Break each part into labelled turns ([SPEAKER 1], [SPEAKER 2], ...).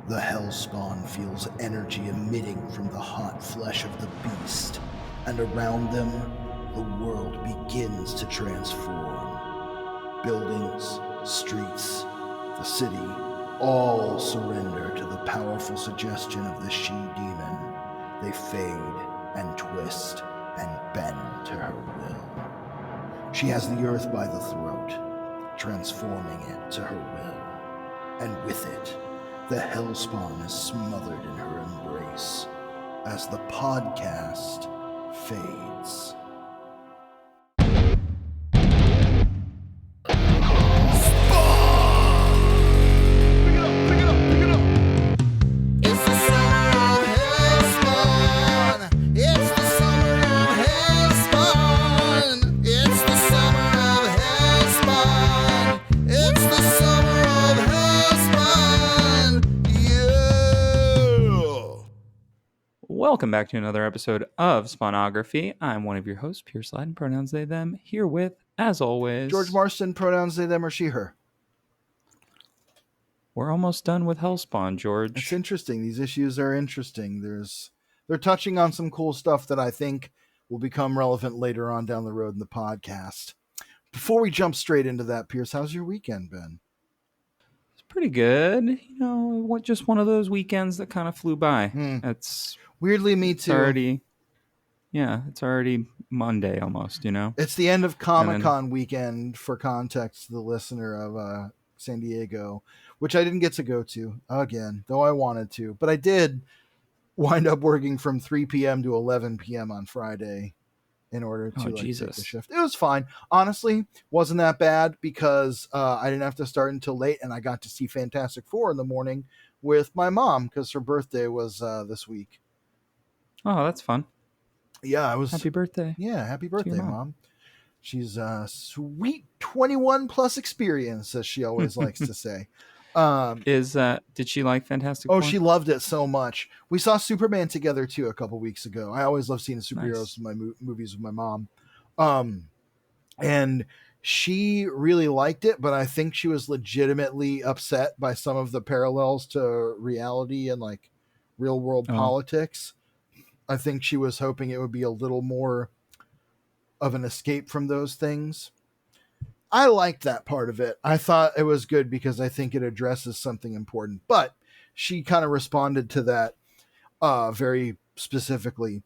[SPEAKER 1] The Hellspawn feels energy emitting from the hot flesh of the beast, and around them, the world begins to transform. Buildings, streets, the city, all surrender to the powerful suggestion of the she-demon. They fade and twist and bend to her will. She has the earth by the throat, transforming it to her will, and with it, the Hellspawn is smothered in her embrace as the podcast fades.
[SPEAKER 2] Welcome back to another episode of Spawnography. I'm one of your hosts, Pure Slide, pronouns they, them, here with, as always,
[SPEAKER 1] George Marston, pronouns they, them, or she, her.
[SPEAKER 2] We're almost done with Hellspawn, George.
[SPEAKER 1] It's interesting. These issues are interesting. They're touching on some cool stuff that I think will become relevant later on down the road in the podcast. Before we jump straight into that, Pierce, how's your weekend been?
[SPEAKER 2] It's pretty good. You know, just one of those weekends that kind of flew by. It's
[SPEAKER 1] weirdly me too.
[SPEAKER 2] It's already Monday almost, you know?
[SPEAKER 1] It's the end of Comic-Con weekend, for context to the listener of San Diego, which I didn't get to go to again, though I wanted to. But I did wind up working from 3 p.m. to 11 p.m. on Friday in order to take the shift. It was fine. Honestly, wasn't that bad because I didn't have to start until late, and I got to see Fantastic Four in the morning with my mom because her birthday was this week.
[SPEAKER 2] Oh, that's fun.
[SPEAKER 1] Yeah,
[SPEAKER 2] Happy birthday.
[SPEAKER 1] Yeah, happy birthday, Mom. She's a sweet 21 plus experience, as she always likes to say.
[SPEAKER 2] Did she like Fantastic Four?
[SPEAKER 1] Oh, she loved it so much. We saw Superman together too a couple weeks ago. I always love seeing the superheroes in my movies with my mom. And she really liked it, but I think she was legitimately upset by some of the parallels to reality and like real world politics. I think she was hoping it would be a little more of an escape from those things. I liked that part of it. I thought it was good because I think it addresses something important, but she kind of responded to that very specifically.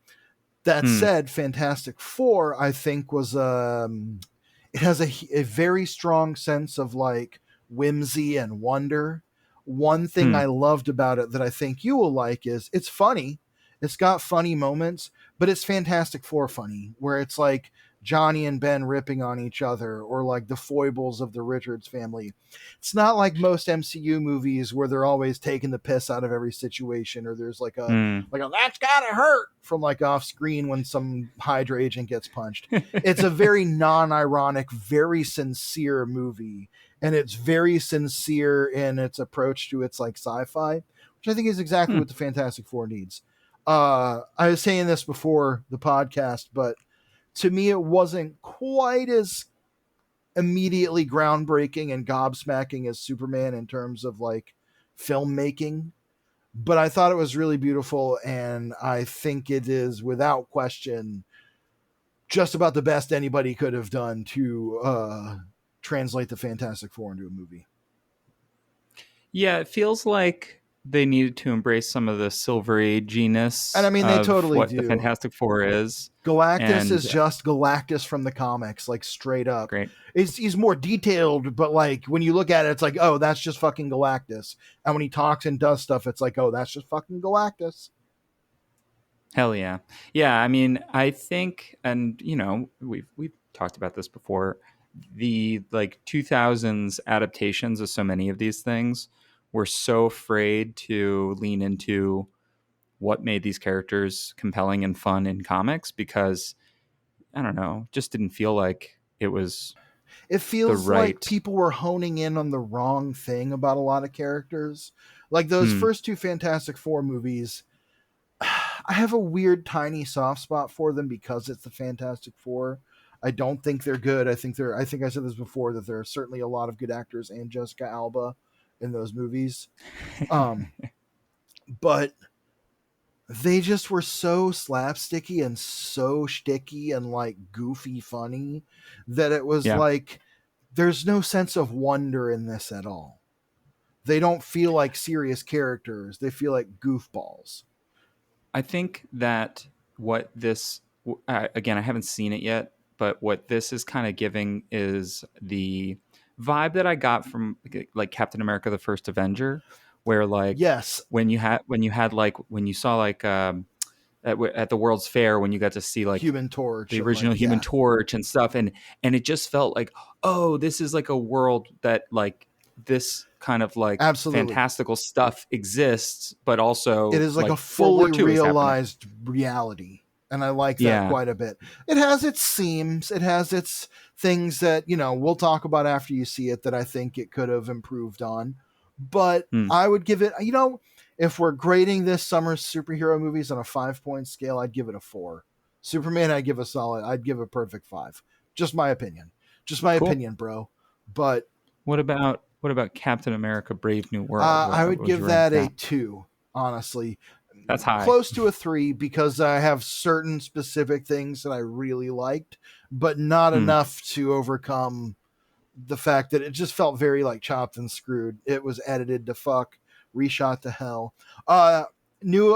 [SPEAKER 1] That said, Fantastic Four, I think was, it has a very strong sense of like whimsy and wonder. One thing I loved about it that I think you will like is it's funny. It's got funny moments, but it's Fantastic Four funny, where it's like Johnny and Ben ripping on each other, or like the foibles of the Richards family. It's not like most MCU movies where they're always taking the piss out of every situation, or there's like a that's gotta hurt from like off screen when some Hydra agent gets punched. It's a very non-ironic, very sincere movie, and it's very sincere in its approach to its like sci-fi, which I think is exactly what the Fantastic Four needs. I was saying this before the podcast, but to me, it wasn't quite as immediately groundbreaking and gobsmacking as Superman in terms of like filmmaking, but I thought it was really beautiful. And I think it is without question just about the best anybody could have done to translate the Fantastic Four into a movie.
[SPEAKER 2] Yeah, it feels like they needed to embrace some of the Silver Age-ness.
[SPEAKER 1] And I mean, they totally
[SPEAKER 2] what
[SPEAKER 1] do.
[SPEAKER 2] The Fantastic Four is.
[SPEAKER 1] Galactus is just Galactus from the comics, like straight up.
[SPEAKER 2] Great.
[SPEAKER 1] He's more detailed, but like when you look at it, it's like, oh, that's just fucking Galactus. And when he talks and does stuff, it's like, oh, that's just fucking Galactus.
[SPEAKER 2] Hell yeah. Yeah, I mean, I think, and you know, we've talked about this before, the like 2000s adaptations of so many of these things were so afraid to lean into what made these characters compelling and fun in comics because, I don't know, just didn't feel like it was.
[SPEAKER 1] It feels like people were honing in on the wrong thing about a lot of characters. Like those first two Fantastic Four movies, I have a weird tiny soft spot for them because it's the Fantastic Four. I don't think they're good. I think I said this before, that there are certainly a lot of good actors and Jessica Alba in those movies. but they just were so slapsticky and so shticky and like goofy funny that it was
[SPEAKER 2] Yeah.
[SPEAKER 1] like there's no sense of wonder in this at all. They don't feel like serious characters. They feel like goofballs.
[SPEAKER 2] I think that what this, again, I haven't seen it yet, but what this is kind of giving is the vibe that I got from like Captain America: The First Avenger, where like
[SPEAKER 1] Yes,
[SPEAKER 2] when you saw like at the World's Fair when you got to see like
[SPEAKER 1] Human Torch
[SPEAKER 2] the
[SPEAKER 1] and like
[SPEAKER 2] original Human
[SPEAKER 1] yeah,
[SPEAKER 2] Torch and stuff, and it just felt like, oh, this is like a world that like this kind of like
[SPEAKER 1] absolutely.
[SPEAKER 2] fantastical stuff exists, but
[SPEAKER 1] It
[SPEAKER 2] also
[SPEAKER 1] is like a
[SPEAKER 2] like World War
[SPEAKER 1] fully
[SPEAKER 2] II is happening.
[SPEAKER 1] realized reality. And I like that
[SPEAKER 2] Yeah.
[SPEAKER 1] quite a bit. It has its seams, it has its things that, we'll talk about after you see it that I think it could have improved on. But
[SPEAKER 2] Hmm.
[SPEAKER 1] I would give it, if we're grading this summer's superhero movies on a 5-point scale, I'd give it a 4. Superman, I'd give a perfect 5. Just my opinion. Just my
[SPEAKER 2] Cool.
[SPEAKER 1] opinion, bro. But
[SPEAKER 2] What about Captain America: Brave New World?
[SPEAKER 1] I
[SPEAKER 2] What
[SPEAKER 1] would
[SPEAKER 2] would you
[SPEAKER 1] give
[SPEAKER 2] rank
[SPEAKER 1] that a
[SPEAKER 2] that?
[SPEAKER 1] 2, honestly.
[SPEAKER 2] That's high.
[SPEAKER 1] Close to a 3 because I have certain specific things that I really liked, but not
[SPEAKER 2] Hmm.
[SPEAKER 1] enough to overcome the fact that it just felt very like chopped and screwed. It was edited to fuck, reshot to hell. Uh new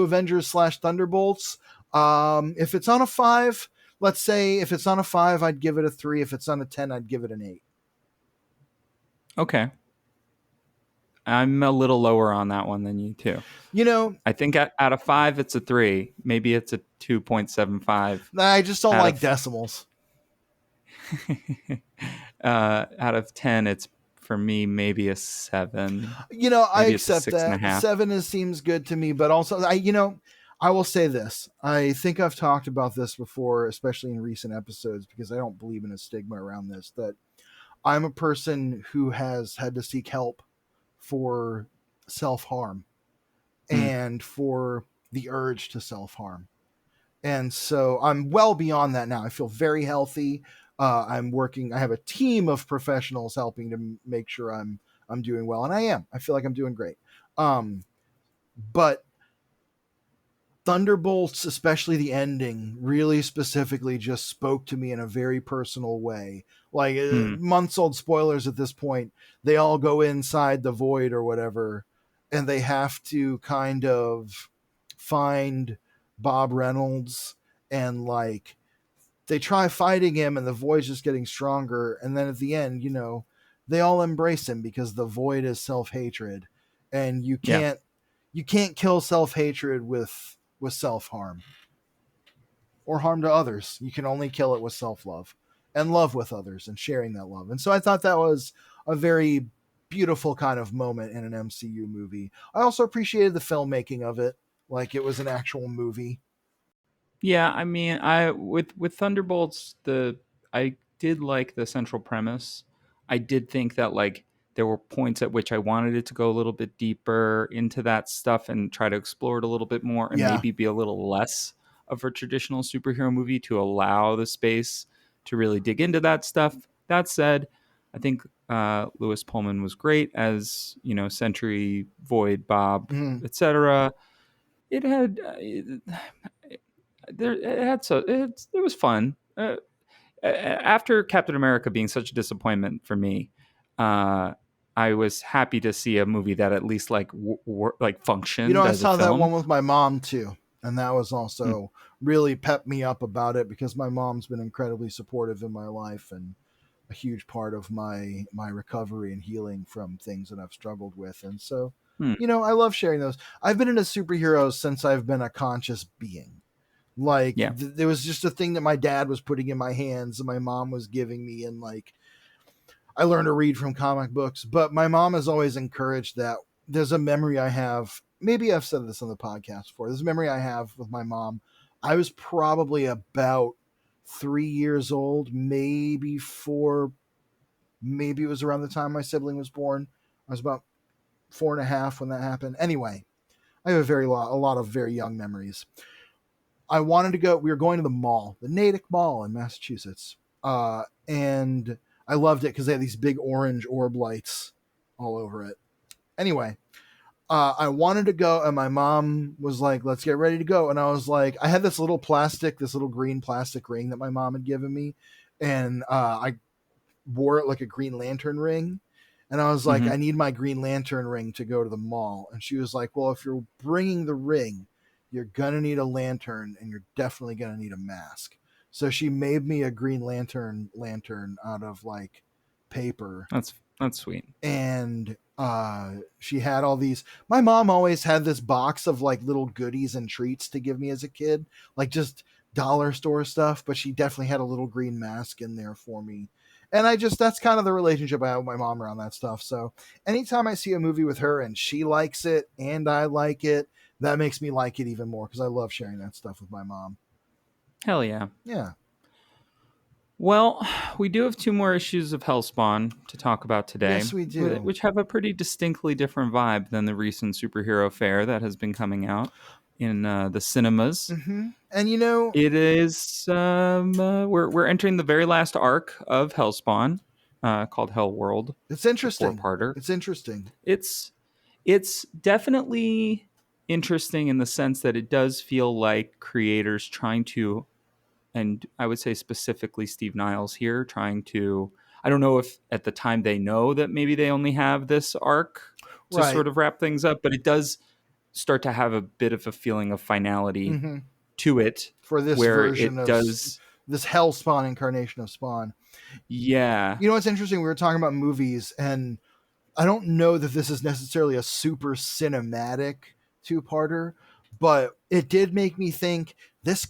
[SPEAKER 1] Avengers slash Thunderbolts. If it's on a 5, let's say if it's on a 5, I'd give it a 3. If it's on a 10, I'd give it an 8.
[SPEAKER 2] Okay. I'm a little lower on that one than you too.
[SPEAKER 1] You know,
[SPEAKER 2] I think out of 5, it's a 3. Maybe it's a 2.75.
[SPEAKER 1] I just don't
[SPEAKER 2] Out
[SPEAKER 1] like
[SPEAKER 2] of
[SPEAKER 1] decimals.
[SPEAKER 2] out of 10, it's for me maybe a 7.
[SPEAKER 1] I
[SPEAKER 2] Maybe it's a
[SPEAKER 1] accept
[SPEAKER 2] six and a
[SPEAKER 1] that.
[SPEAKER 2] half.
[SPEAKER 1] 7 seems good to me, but also I will say this. I think I've talked about this before, especially in recent episodes, because I don't believe in a stigma around this, that I'm a person who has had to seek help for self-harm
[SPEAKER 2] Hmm.
[SPEAKER 1] and for the urge to self-harm. And so I'm well beyond that now. I feel very healthy. I have a team of professionals helping to make sure I'm doing well, and I am. I feel like I'm doing great. But Thunderbolts, especially the ending, really specifically just spoke to me in a very personal way. Like
[SPEAKER 2] Hmm.
[SPEAKER 1] months old spoilers at this point, they all go inside the void or whatever, and they have to kind of find Bob Reynolds, and like they try fighting him and the void's just getting stronger, and then at the end, they all embrace him because the void is self-hatred, and you
[SPEAKER 2] Yeah.
[SPEAKER 1] can't kill self-hatred with self-harm or harm to others. You can only kill it with self-love and love with others and sharing that love. And so I thought that was a very beautiful kind of moment in an MCU movie. I also appreciated the filmmaking of it, like it was an actual movie.
[SPEAKER 2] Yeah, I mean, I with Thunderbolts, I did like the central premise. I did think that like there were points at which I wanted it to go a little bit deeper into that stuff and try to explore it a little bit more and
[SPEAKER 1] Yeah.
[SPEAKER 2] maybe be a little less of a traditional superhero movie to allow the space to really dig into that stuff. That said, I think Lewis Pullman was great as, Sentry, Void, Bob,
[SPEAKER 1] Mm.
[SPEAKER 2] etc. It had there it had so it was fun. After Captain America being such a disappointment for me, uh, I was happy to see a movie that at least like like functioned
[SPEAKER 1] I
[SPEAKER 2] as a
[SPEAKER 1] saw that one
[SPEAKER 2] film.
[SPEAKER 1] with my mom too. And that was
[SPEAKER 2] Mm.
[SPEAKER 1] also really pepped me up about it because my mom's been incredibly supportive in my life and a huge part of my recovery and healing from things that I've struggled with. And so,
[SPEAKER 2] Hmm.
[SPEAKER 1] I love sharing those. I've been into superheroes since I've been a conscious being. Like
[SPEAKER 2] Yeah,
[SPEAKER 1] there was just a thing that my dad was putting in my hands and my mom was giving me, and like I learned to read from comic books, but my mom has always encouraged that. There's a memory I have. Maybe I've said this on the podcast before. There's a memory I have with my mom. I was probably about 3 years old, maybe 4. Maybe it was around the time my sibling was born. I was about 4.5 when that happened. Anyway, I have a lot of very young memories. I wanted to go. We were going to the mall, the Natick Mall in Massachusetts, and I loved it because they had these big orange orb lights all over it. Anyway, I wanted to go, and my mom was like, "Let's get ready to go." And I was like, I had this little green plastic ring that my mom had given me, and I wore it like a Green Lantern ring. And I was like,
[SPEAKER 2] Mm-hmm.
[SPEAKER 1] I need my Green Lantern ring to go to the mall. And she was like, well, if you're bringing the ring, you're going to need a lantern, and you're definitely going to need a mask. So she made me a Green lantern out of like paper.
[SPEAKER 2] That's sweet.
[SPEAKER 1] And she had all these. My mom always had this box of like little goodies and treats to give me as a kid, like just dollar store stuff, but she definitely had a little green mask in there for me. And that's kind of the relationship I have with my mom around that stuff. So anytime I see a movie with her and she likes it and I like it, that makes me like it even more, because I love sharing that stuff with my mom.
[SPEAKER 2] Hell yeah.
[SPEAKER 1] Yeah.
[SPEAKER 2] Well, we do have 2 more issues of Hellspawn to talk about today,
[SPEAKER 1] Yes, we do.
[SPEAKER 2] which have a pretty distinctly different vibe than the recent superhero fare that has been coming out in the cinemas.
[SPEAKER 1] Mm-hmm. And
[SPEAKER 2] It is we're entering the very last arc of Hellspawn, called Hellworld.
[SPEAKER 1] it's
[SPEAKER 2] It's a
[SPEAKER 1] interesting.
[SPEAKER 2] 4-parter.
[SPEAKER 1] It's interesting.
[SPEAKER 2] It's definitely interesting in the sense that it does feel like creators trying to, and I would say specifically Steve Niles here, trying to, I don't know if at the time they know that maybe they only have this arc to
[SPEAKER 1] Right.
[SPEAKER 2] sort of wrap things up, but it does start to have a bit of a feeling of finality
[SPEAKER 1] Mm-hmm.
[SPEAKER 2] to it,
[SPEAKER 1] For this
[SPEAKER 2] where
[SPEAKER 1] version
[SPEAKER 2] it
[SPEAKER 1] of
[SPEAKER 2] does.
[SPEAKER 1] this Hellspawn incarnation of Spawn.
[SPEAKER 2] Yeah.
[SPEAKER 1] What's interesting? We were talking about movies, and I don't know that this is necessarily a super cinematic two-parter, but it did make me think this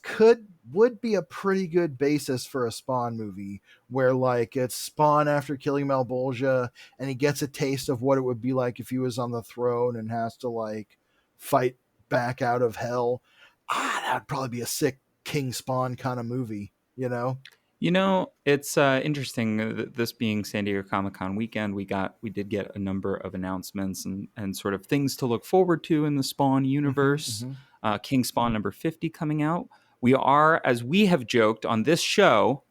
[SPEAKER 1] would be a pretty good basis for a Spawn movie, where like it's Spawn after killing Malbolgia, and he gets a taste of what it would be like if he was on the throne and has to like fight back out of hell. That'd probably be a sick King Spawn kind of movie,
[SPEAKER 2] It's interesting. This being San Diego Comic-Con weekend, we did get a number of announcements and sort of things to look forward to in the Spawn universe.
[SPEAKER 1] Mm-hmm.
[SPEAKER 2] King Spawn number 50 coming out. We are, as we have joked on this show,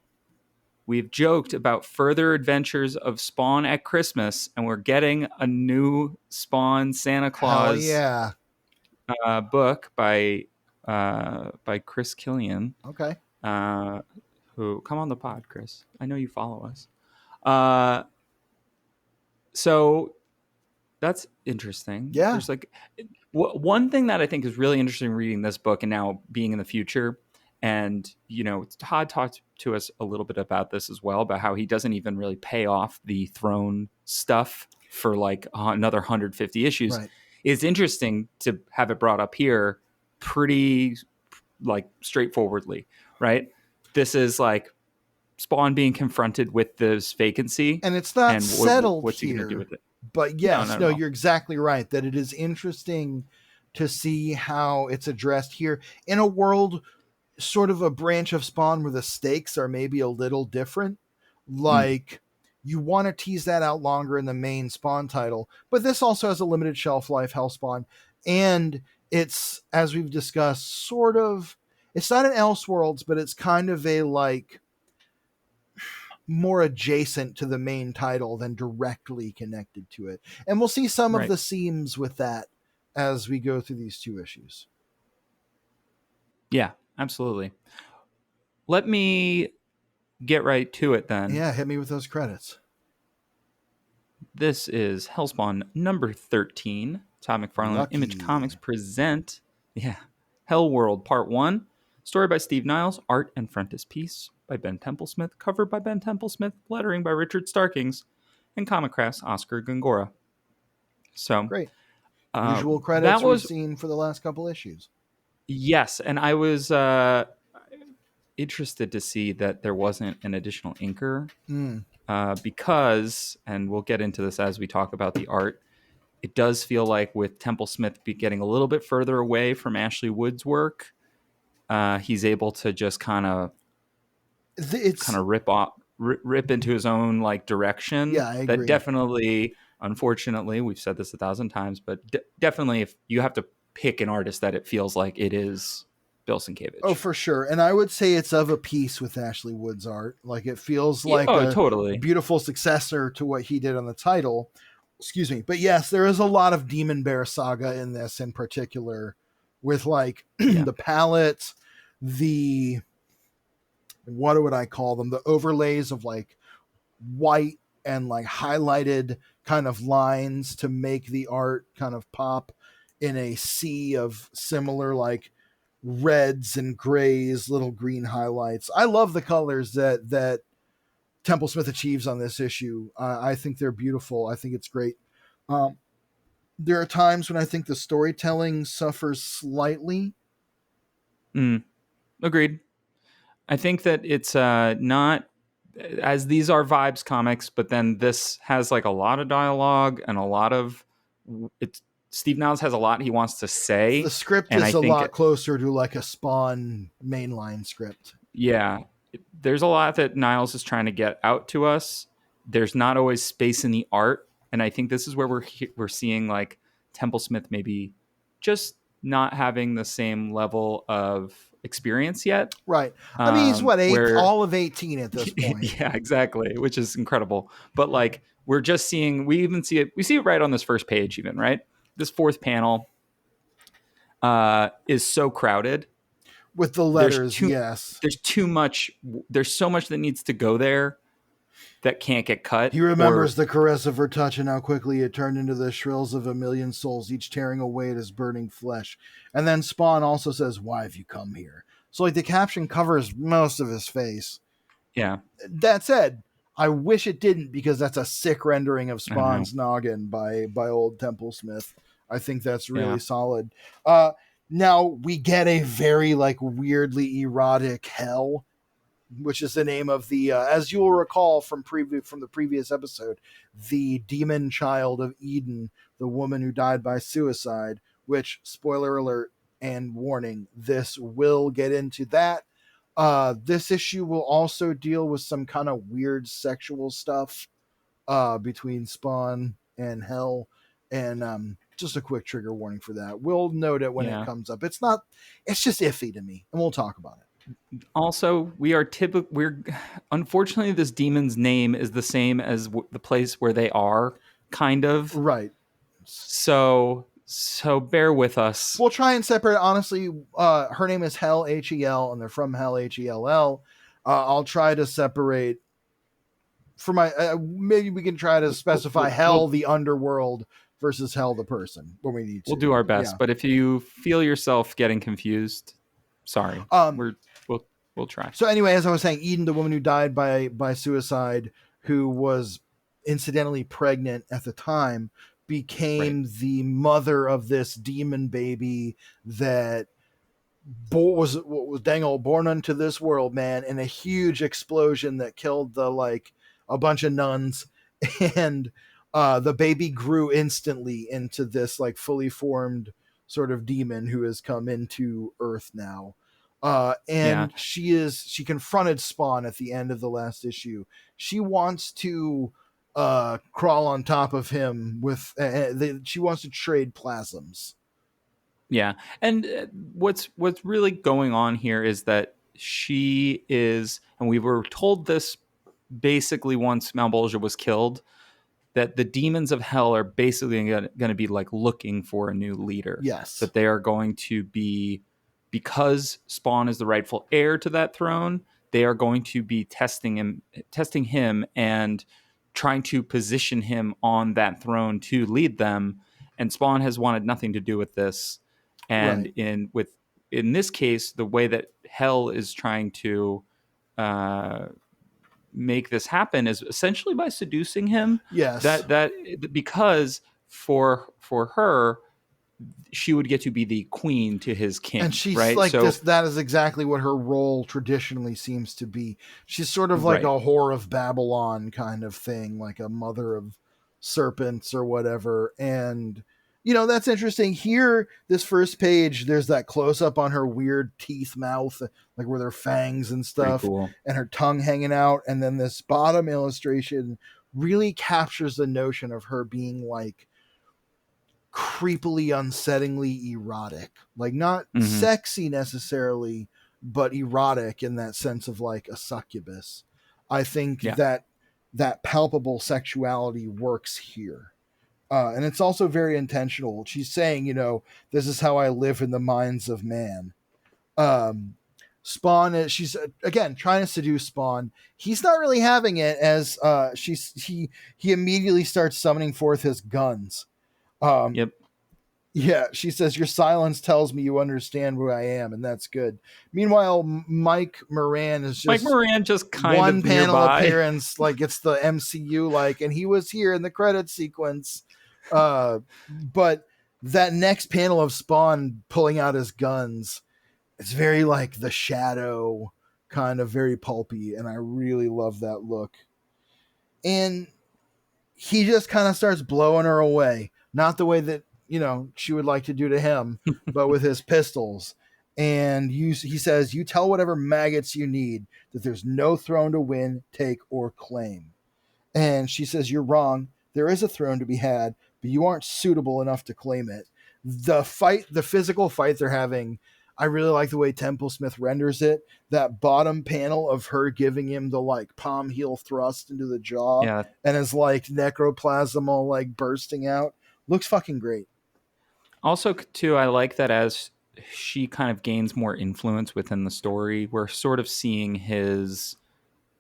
[SPEAKER 2] we've joked about further adventures of Spawn at Christmas, and we're getting a new Spawn Santa
[SPEAKER 1] Hell
[SPEAKER 2] Claus
[SPEAKER 1] yeah.
[SPEAKER 2] book by Chris Killian.
[SPEAKER 1] Okay.
[SPEAKER 2] Who come on the pod, Chris? I know you follow us. So that's interesting.
[SPEAKER 1] Yeah.
[SPEAKER 2] There's like one thing that I think is really interesting reading this book and now being in the future. And, Todd talked to us a little bit about this as well, about how he doesn't even really pay off the throne stuff for like another 150 issues.
[SPEAKER 1] Right.
[SPEAKER 2] It's interesting to have it brought up here pretty like straightforwardly, right? This is like Spawn being confronted with this vacancy,
[SPEAKER 1] and it's not settled
[SPEAKER 2] what's he
[SPEAKER 1] here.
[SPEAKER 2] going to do with it?
[SPEAKER 1] But yes,
[SPEAKER 2] no,
[SPEAKER 1] you're exactly right that it is interesting to see how it's addressed here in a world, sort of a branch of Spawn where the stakes are maybe a little different. Like you want to tease that out longer in the main Spawn title, but this also has a limited shelf life, Hellspawn, and it's, as we've discussed, sort of, it's not an Elseworlds, but it's kind of a like more adjacent to the main title than directly connected to it. And we'll see some of the seams with that as we go through these 2 issues.
[SPEAKER 2] Yeah, absolutely. Let me get right to it then.
[SPEAKER 1] Yeah, hit me with those credits.
[SPEAKER 2] This is Hellspawn number 13. Todd McFarlane
[SPEAKER 1] Lucky.
[SPEAKER 2] Image Comics present Hellworld Part 1. Story by Steve Niles, art and frontispiece by Ben Templesmith, cover by Ben Templesmith, lettering by Richard Starkings, and comic crafts Oscar Gongora. So
[SPEAKER 1] great. Usual credits we've seen for the last couple issues.
[SPEAKER 2] Yes, and I was interested to see that there wasn't an additional inker because, and we'll get into this as we talk about the art, it does feel like with Templesmith getting a little bit further away from Ashley Wood's work, he's able to just kind of rip into his own like direction.
[SPEAKER 1] Yeah, I agree.
[SPEAKER 2] That definitely, unfortunately, we've said this 1,000 times, but definitely if you have to pick an artist that it feels like it is Bill Sienkiewicz.
[SPEAKER 1] Oh, for sure. And I would say it's of a piece with Ashley Wood's art. Like it feels like a
[SPEAKER 2] totally
[SPEAKER 1] beautiful successor to what he did on the title. Excuse me. But yes, there is a lot of Demon Bear saga in this in particular, with like
[SPEAKER 2] Yeah.
[SPEAKER 1] the palettes, the, what would I call them? The overlays of like white and like highlighted kind of lines to make the art kind of pop in a sea of similar like reds and grays, little green highlights. I love the colors that Templesmith achieves on this issue. I think they're beautiful. I think it's great. Um, there are times when I think the storytelling suffers slightly.
[SPEAKER 2] Agreed. I think that it's not, as these are vibes comics, but then this has like a lot of dialogue and a lot of it's Steve Niles has a lot he wants to
[SPEAKER 1] The
[SPEAKER 2] say,
[SPEAKER 1] script
[SPEAKER 2] and
[SPEAKER 1] is
[SPEAKER 2] I
[SPEAKER 1] a
[SPEAKER 2] think
[SPEAKER 1] lot closer to like a Spawn mainline script.
[SPEAKER 2] yeah, there's a lot that Niles is trying to get out to us. There's not always space in the art, and I think this is where we're seeing like Templesmith maybe just not having the same level of experience yet.
[SPEAKER 1] Right. I mean, he's what,
[SPEAKER 2] Where
[SPEAKER 1] all of 18 at this point.
[SPEAKER 2] yeah, exactly, which is incredible. But like we're just seeing, we see it right on this first page, even right. This fourth panel is so crowded.
[SPEAKER 1] With the
[SPEAKER 2] There's
[SPEAKER 1] letters,
[SPEAKER 2] too
[SPEAKER 1] yes.
[SPEAKER 2] there's too much. There's so much that needs to go there that can't get cut.
[SPEAKER 1] He remembers the caress of her touch and how quickly it turned into the shrills of a million souls, each tearing away at his burning flesh. And then Spawn also says, "Why have you come here?" So like the caption covers most of his face.
[SPEAKER 2] Yeah.
[SPEAKER 1] That said, I wish it didn't, because that's a sick rendering of
[SPEAKER 2] I know.
[SPEAKER 1] Spawn's noggin by old Templesmith. I think that's really
[SPEAKER 2] Yeah.
[SPEAKER 1] solid. Now we get a very like weirdly erotic Hell, which is the name of the as you will recall from the previous episode, the demon child of Eden, the woman who died by suicide, which, spoiler alert and warning, this will get into that. This issue will also deal with some kind of weird sexual stuff between Spawn and Hell, and just a quick trigger warning for that. We'll note it when it comes up. It's just iffy to me, and we'll talk about it.
[SPEAKER 2] Also, we're unfortunately, this demon's name is the same as the place where they are, kind of.
[SPEAKER 1] Right.
[SPEAKER 2] So bear with us.
[SPEAKER 1] We'll try and separate. Honestly, her name is Hell, Hel, and they're from Hell, Hell. I'll try to separate. For my maybe we can try to specify Hell, the underworld, versus Hell, the person, when we need to.
[SPEAKER 2] We'll do our best, but if you feel yourself getting confused, sorry. We'll try.
[SPEAKER 1] So anyway, as I was saying, Eden, the woman who died by suicide, who was incidentally pregnant at the time, became the mother of this demon baby that was dang old born unto this world, man, in a huge explosion that killed a bunch of nuns, and the baby grew instantly into this like fully formed sort of demon who has come into Earth now. She confronted Spawn at the end of the last issue. She wants to crawl on top of him with she wants to trade plasms.
[SPEAKER 2] Yeah. And what's really going on here is that she is, and we were told this basically once Malbolgia was killed, that the demons of hell are basically going to be like looking for a new leader.
[SPEAKER 1] Yes.
[SPEAKER 2] That they are going to be, because Spawn is the rightful heir to that throne, they are going to be testing him and trying to position him on that throne to lead them. And Spawn has wanted nothing to do with this. And in this case, the way that Hell is trying to make this happen is essentially by seducing him.
[SPEAKER 1] Yes.
[SPEAKER 2] That because for her, she would get to be the queen to his king,
[SPEAKER 1] and she's
[SPEAKER 2] right?
[SPEAKER 1] like this. That is exactly what her role traditionally seems to be. She's sort of like a whore of Babylon kind of thing, like a mother of serpents or whatever. And that's interesting. Here, this first page, there's that close up on her weird teeth mouth, like with her fangs and stuff,
[SPEAKER 2] cool.
[SPEAKER 1] And her tongue hanging out. And then this bottom illustration really captures the notion of her being like creepily, unsettlingly erotic, like not sexy necessarily, but erotic in that sense of like a succubus. I think that palpable sexuality works here. And it's also very intentional. She's saying, this is how I live in the minds of man. Um, Spawn is she's again trying to seduce Spawn. He's not really having it as he immediately starts summoning forth his guns. Um,
[SPEAKER 2] Yep.
[SPEAKER 1] yeah, she says your silence tells me you understand who I am, and that's good. Meanwhile, Mike Moran is
[SPEAKER 2] Mike
[SPEAKER 1] just
[SPEAKER 2] Moran just kind
[SPEAKER 1] one
[SPEAKER 2] of
[SPEAKER 1] panel
[SPEAKER 2] nearby.
[SPEAKER 1] appearance, like it's the MCU, like, and he was here in the credit sequence. But that next panel of Spawn pulling out his guns, it's very like the Shadow, kind of very pulpy, and I really love that look. And he just kind of starts blowing her away, not the way that she would like to do to him, but with his pistols. And he says, "You tell whatever maggots you need that there's no throne to win, take, or claim." And she says, "You're wrong. There is a throne to be had, but you aren't suitable enough to claim it." The physical fight they're having, I really like the way Temple Smith renders it. That bottom panel of her giving him the like palm heel thrust into the jaw,
[SPEAKER 2] Yeah.
[SPEAKER 1] and his like necroplasm all like bursting out, looks fucking great.
[SPEAKER 2] Also, too, I like that as she kind of gains more influence within the story, we're sort of seeing his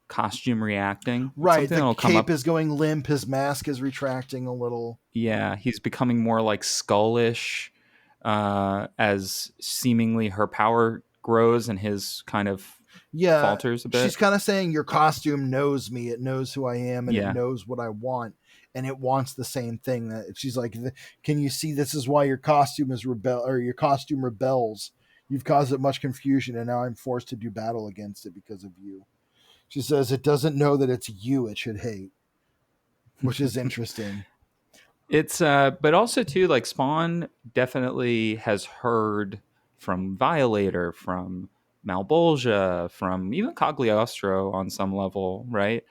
[SPEAKER 2] costume reacting. It's
[SPEAKER 1] Right,
[SPEAKER 2] something
[SPEAKER 1] the
[SPEAKER 2] that'll come
[SPEAKER 1] cape
[SPEAKER 2] up.
[SPEAKER 1] is going limp, his mask is retracting a little.
[SPEAKER 2] Yeah, he's becoming more like Skullish as seemingly her power grows and his kind of
[SPEAKER 1] Yeah,
[SPEAKER 2] falters a
[SPEAKER 1] she's
[SPEAKER 2] bit.
[SPEAKER 1] kind of saying your costume knows me, it knows who I am, and it
[SPEAKER 2] Yeah.
[SPEAKER 1] knows what I want, and it wants the same thing. That she's like, can you see this is why your costume is your costume rebels. You've caused it much confusion, and now I'm forced to do battle against it because of you. She says it doesn't know that it's you it should hate, which is interesting.
[SPEAKER 2] It's but also too like Spawn definitely has heard from Violator, from Malbolgia, from even Cagliostro on some level, right?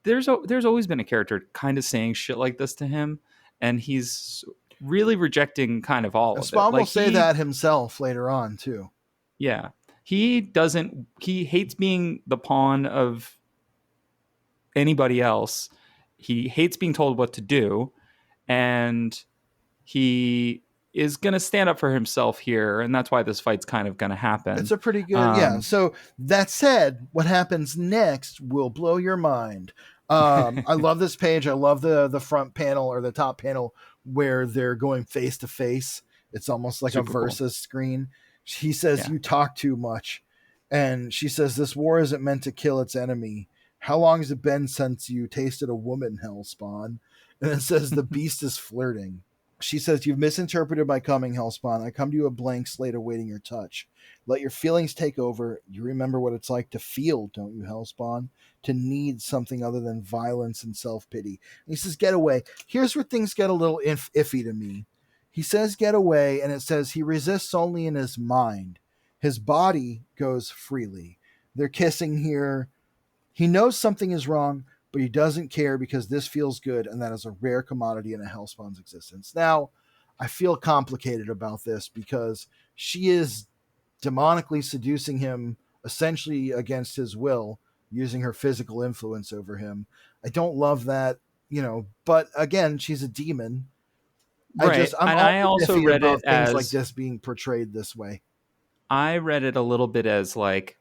[SPEAKER 2] There's always been a character kind of saying shit like this to him, and he's really rejecting kind of all
[SPEAKER 1] And
[SPEAKER 2] of it.
[SPEAKER 1] Spawn will
[SPEAKER 2] Like
[SPEAKER 1] say that himself later on too.
[SPEAKER 2] yeah, he hates being the pawn of anybody else. He hates being told what to do, and he is going to stand up for himself here, and that's why this fight's kind of going to happen.
[SPEAKER 1] It's a pretty good, yeah. So that said, what happens next will blow your mind. I love this page. I love the front panel or the top panel where they're going face to face. It's almost like
[SPEAKER 2] Super
[SPEAKER 1] a
[SPEAKER 2] cool.
[SPEAKER 1] versus screen. He says,
[SPEAKER 2] Yeah.
[SPEAKER 1] "You talk too much," and she says, "This war isn't meant to kill its enemy. How long has it been since you tasted a woman, Hellspawn?" And it says, "The beast is flirting." She says, "You've misinterpreted my coming, Hellspawn. I come to you a blank slate awaiting your touch. Let your feelings take over. You remember what it's like to feel, don't you, Hellspawn? To need something other than violence and self-pity." And he says, "Get away." Here's where things get a little iffy to me. He says, "Get away," and it says he resists only in his mind. His body goes freely. They're kissing here. He knows something is wrong, but he doesn't care because this feels good, and that is a rare commodity in a Hellspawn's existence. Now, I feel complicated about this because she is demonically seducing him essentially against his will, using her physical influence over him. I don't love that, but again, she's a demon.
[SPEAKER 2] Right.
[SPEAKER 1] I'm
[SPEAKER 2] And I
[SPEAKER 1] always
[SPEAKER 2] also
[SPEAKER 1] iffy
[SPEAKER 2] read
[SPEAKER 1] about
[SPEAKER 2] it
[SPEAKER 1] things like
[SPEAKER 2] as
[SPEAKER 1] this being portrayed this way.
[SPEAKER 2] I read it a little bit as like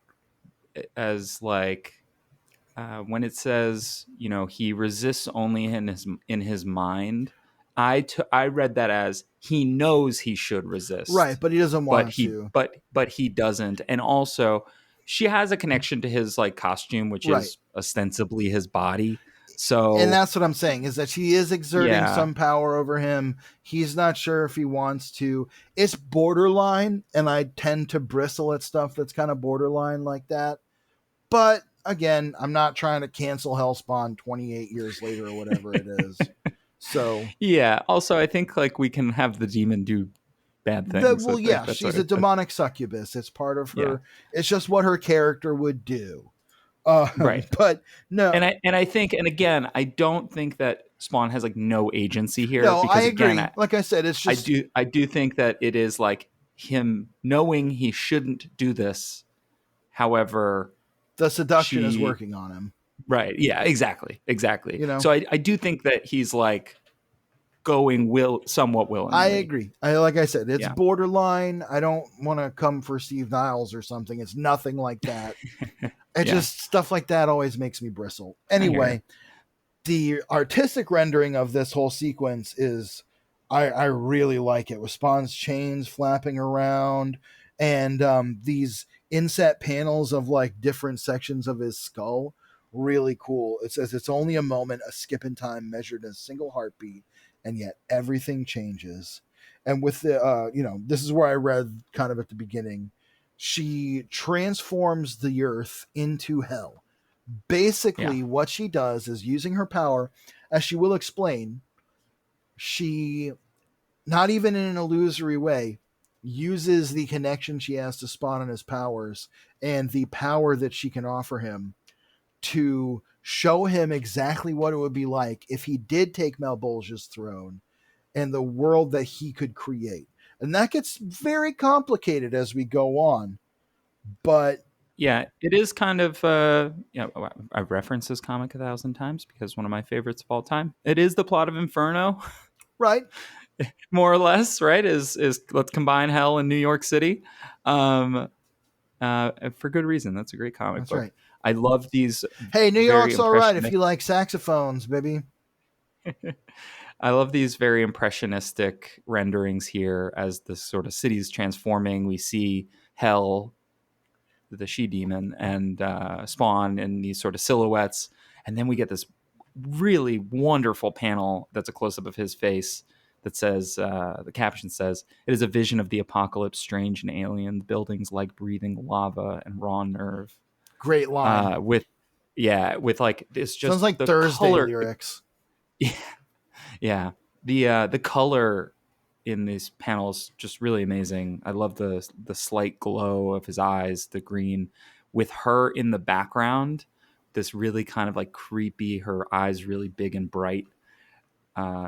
[SPEAKER 2] when it says, he resists only in his mind. I read that as he knows he should
[SPEAKER 1] Right,
[SPEAKER 2] resist,
[SPEAKER 1] but he doesn't
[SPEAKER 2] but
[SPEAKER 1] want
[SPEAKER 2] he
[SPEAKER 1] to.
[SPEAKER 2] but he doesn't. And also, she has a connection to his like costume, which
[SPEAKER 1] Right.
[SPEAKER 2] is ostensibly his body.
[SPEAKER 1] And
[SPEAKER 2] So
[SPEAKER 1] that's what I'm saying, is that she is exerting
[SPEAKER 2] yeah,
[SPEAKER 1] some power over him. He's not sure if he wants to. It's borderline, and I tend to bristle at stuff that's kind of borderline like that. But again, I'm not trying to cancel Hellspawn 28 years later or whatever it is. So,
[SPEAKER 2] yeah. Also, I think like we can have the demon do bad things.
[SPEAKER 1] yeah,
[SPEAKER 2] That's
[SPEAKER 1] she's a demonic succubus. It's part of
[SPEAKER 2] yeah,
[SPEAKER 1] her. It's just what her character would do.
[SPEAKER 2] right.
[SPEAKER 1] But no,
[SPEAKER 2] And I think, and again, I don't think that Spawn has like no agency here
[SPEAKER 1] no, I
[SPEAKER 2] because again,
[SPEAKER 1] agree. Like I said, it's just
[SPEAKER 2] I do think that it is like him knowing he shouldn't do this. However,
[SPEAKER 1] the seduction is
[SPEAKER 2] she
[SPEAKER 1] working on him.
[SPEAKER 2] right, yeah, exactly. So I do think that he's like going somewhat
[SPEAKER 1] I
[SPEAKER 2] willingly.
[SPEAKER 1] agree. Like I said, it's
[SPEAKER 2] Yeah.
[SPEAKER 1] borderline. I don't want to come for Steve Niles or something. It's nothing like that. It
[SPEAKER 2] Yeah.
[SPEAKER 1] just stuff like that always makes me bristle.
[SPEAKER 2] I hear you.
[SPEAKER 1] Anyway, the artistic rendering of this whole sequence is I really like it with Spawn's chains flapping around and these inset panels of like different sections of his skull. Really cool. It says it's only a moment, a skip in time measured in a single heartbeat, and yet everything changes. And with the this is where I read kind of at the beginning. She transforms the earth into hell.
[SPEAKER 2] Yeah.
[SPEAKER 1] Basically, what she does is using her power, as she will explain, she, not even in an illusory way, uses the connection she has to Spawn and his powers and the power that she can offer him to show him exactly what it would be like if he did take Malbolgia's throne and the world that he could create. And that gets very complicated as we go on. But
[SPEAKER 2] Yeah, it is kind of I've referenced this comic 1,000 times because one of my favorites of all time. It is the plot of Inferno,
[SPEAKER 1] right,
[SPEAKER 2] more or less, right? Is let's combine hell and New York City, for good reason. That's a great comic
[SPEAKER 1] that's
[SPEAKER 2] book.
[SPEAKER 1] right.
[SPEAKER 2] I love these
[SPEAKER 1] Hey, New
[SPEAKER 2] very
[SPEAKER 1] York's all right if
[SPEAKER 2] impressionistic.
[SPEAKER 1] you like saxophones, baby.
[SPEAKER 2] I love these very impressionistic renderings here as the sort of city's transforming. We see hell, the she demon, and Spawn in these sort of silhouettes, and then we get this really wonderful panel that's a close up of his face that says the caption says it is a vision of the apocalypse, strange and alien, the buildings like breathing lava and raw nerve.
[SPEAKER 1] Great line.
[SPEAKER 2] With with like it's
[SPEAKER 1] Sounds
[SPEAKER 2] just
[SPEAKER 1] like
[SPEAKER 2] the
[SPEAKER 1] Thursday
[SPEAKER 2] color.
[SPEAKER 1] lyrics.
[SPEAKER 2] Yeah, the color in these panels just really amazing. I love the slight glow of his eyes, the green, with her in the background. This really kind of like creepy, her eyes really big and bright.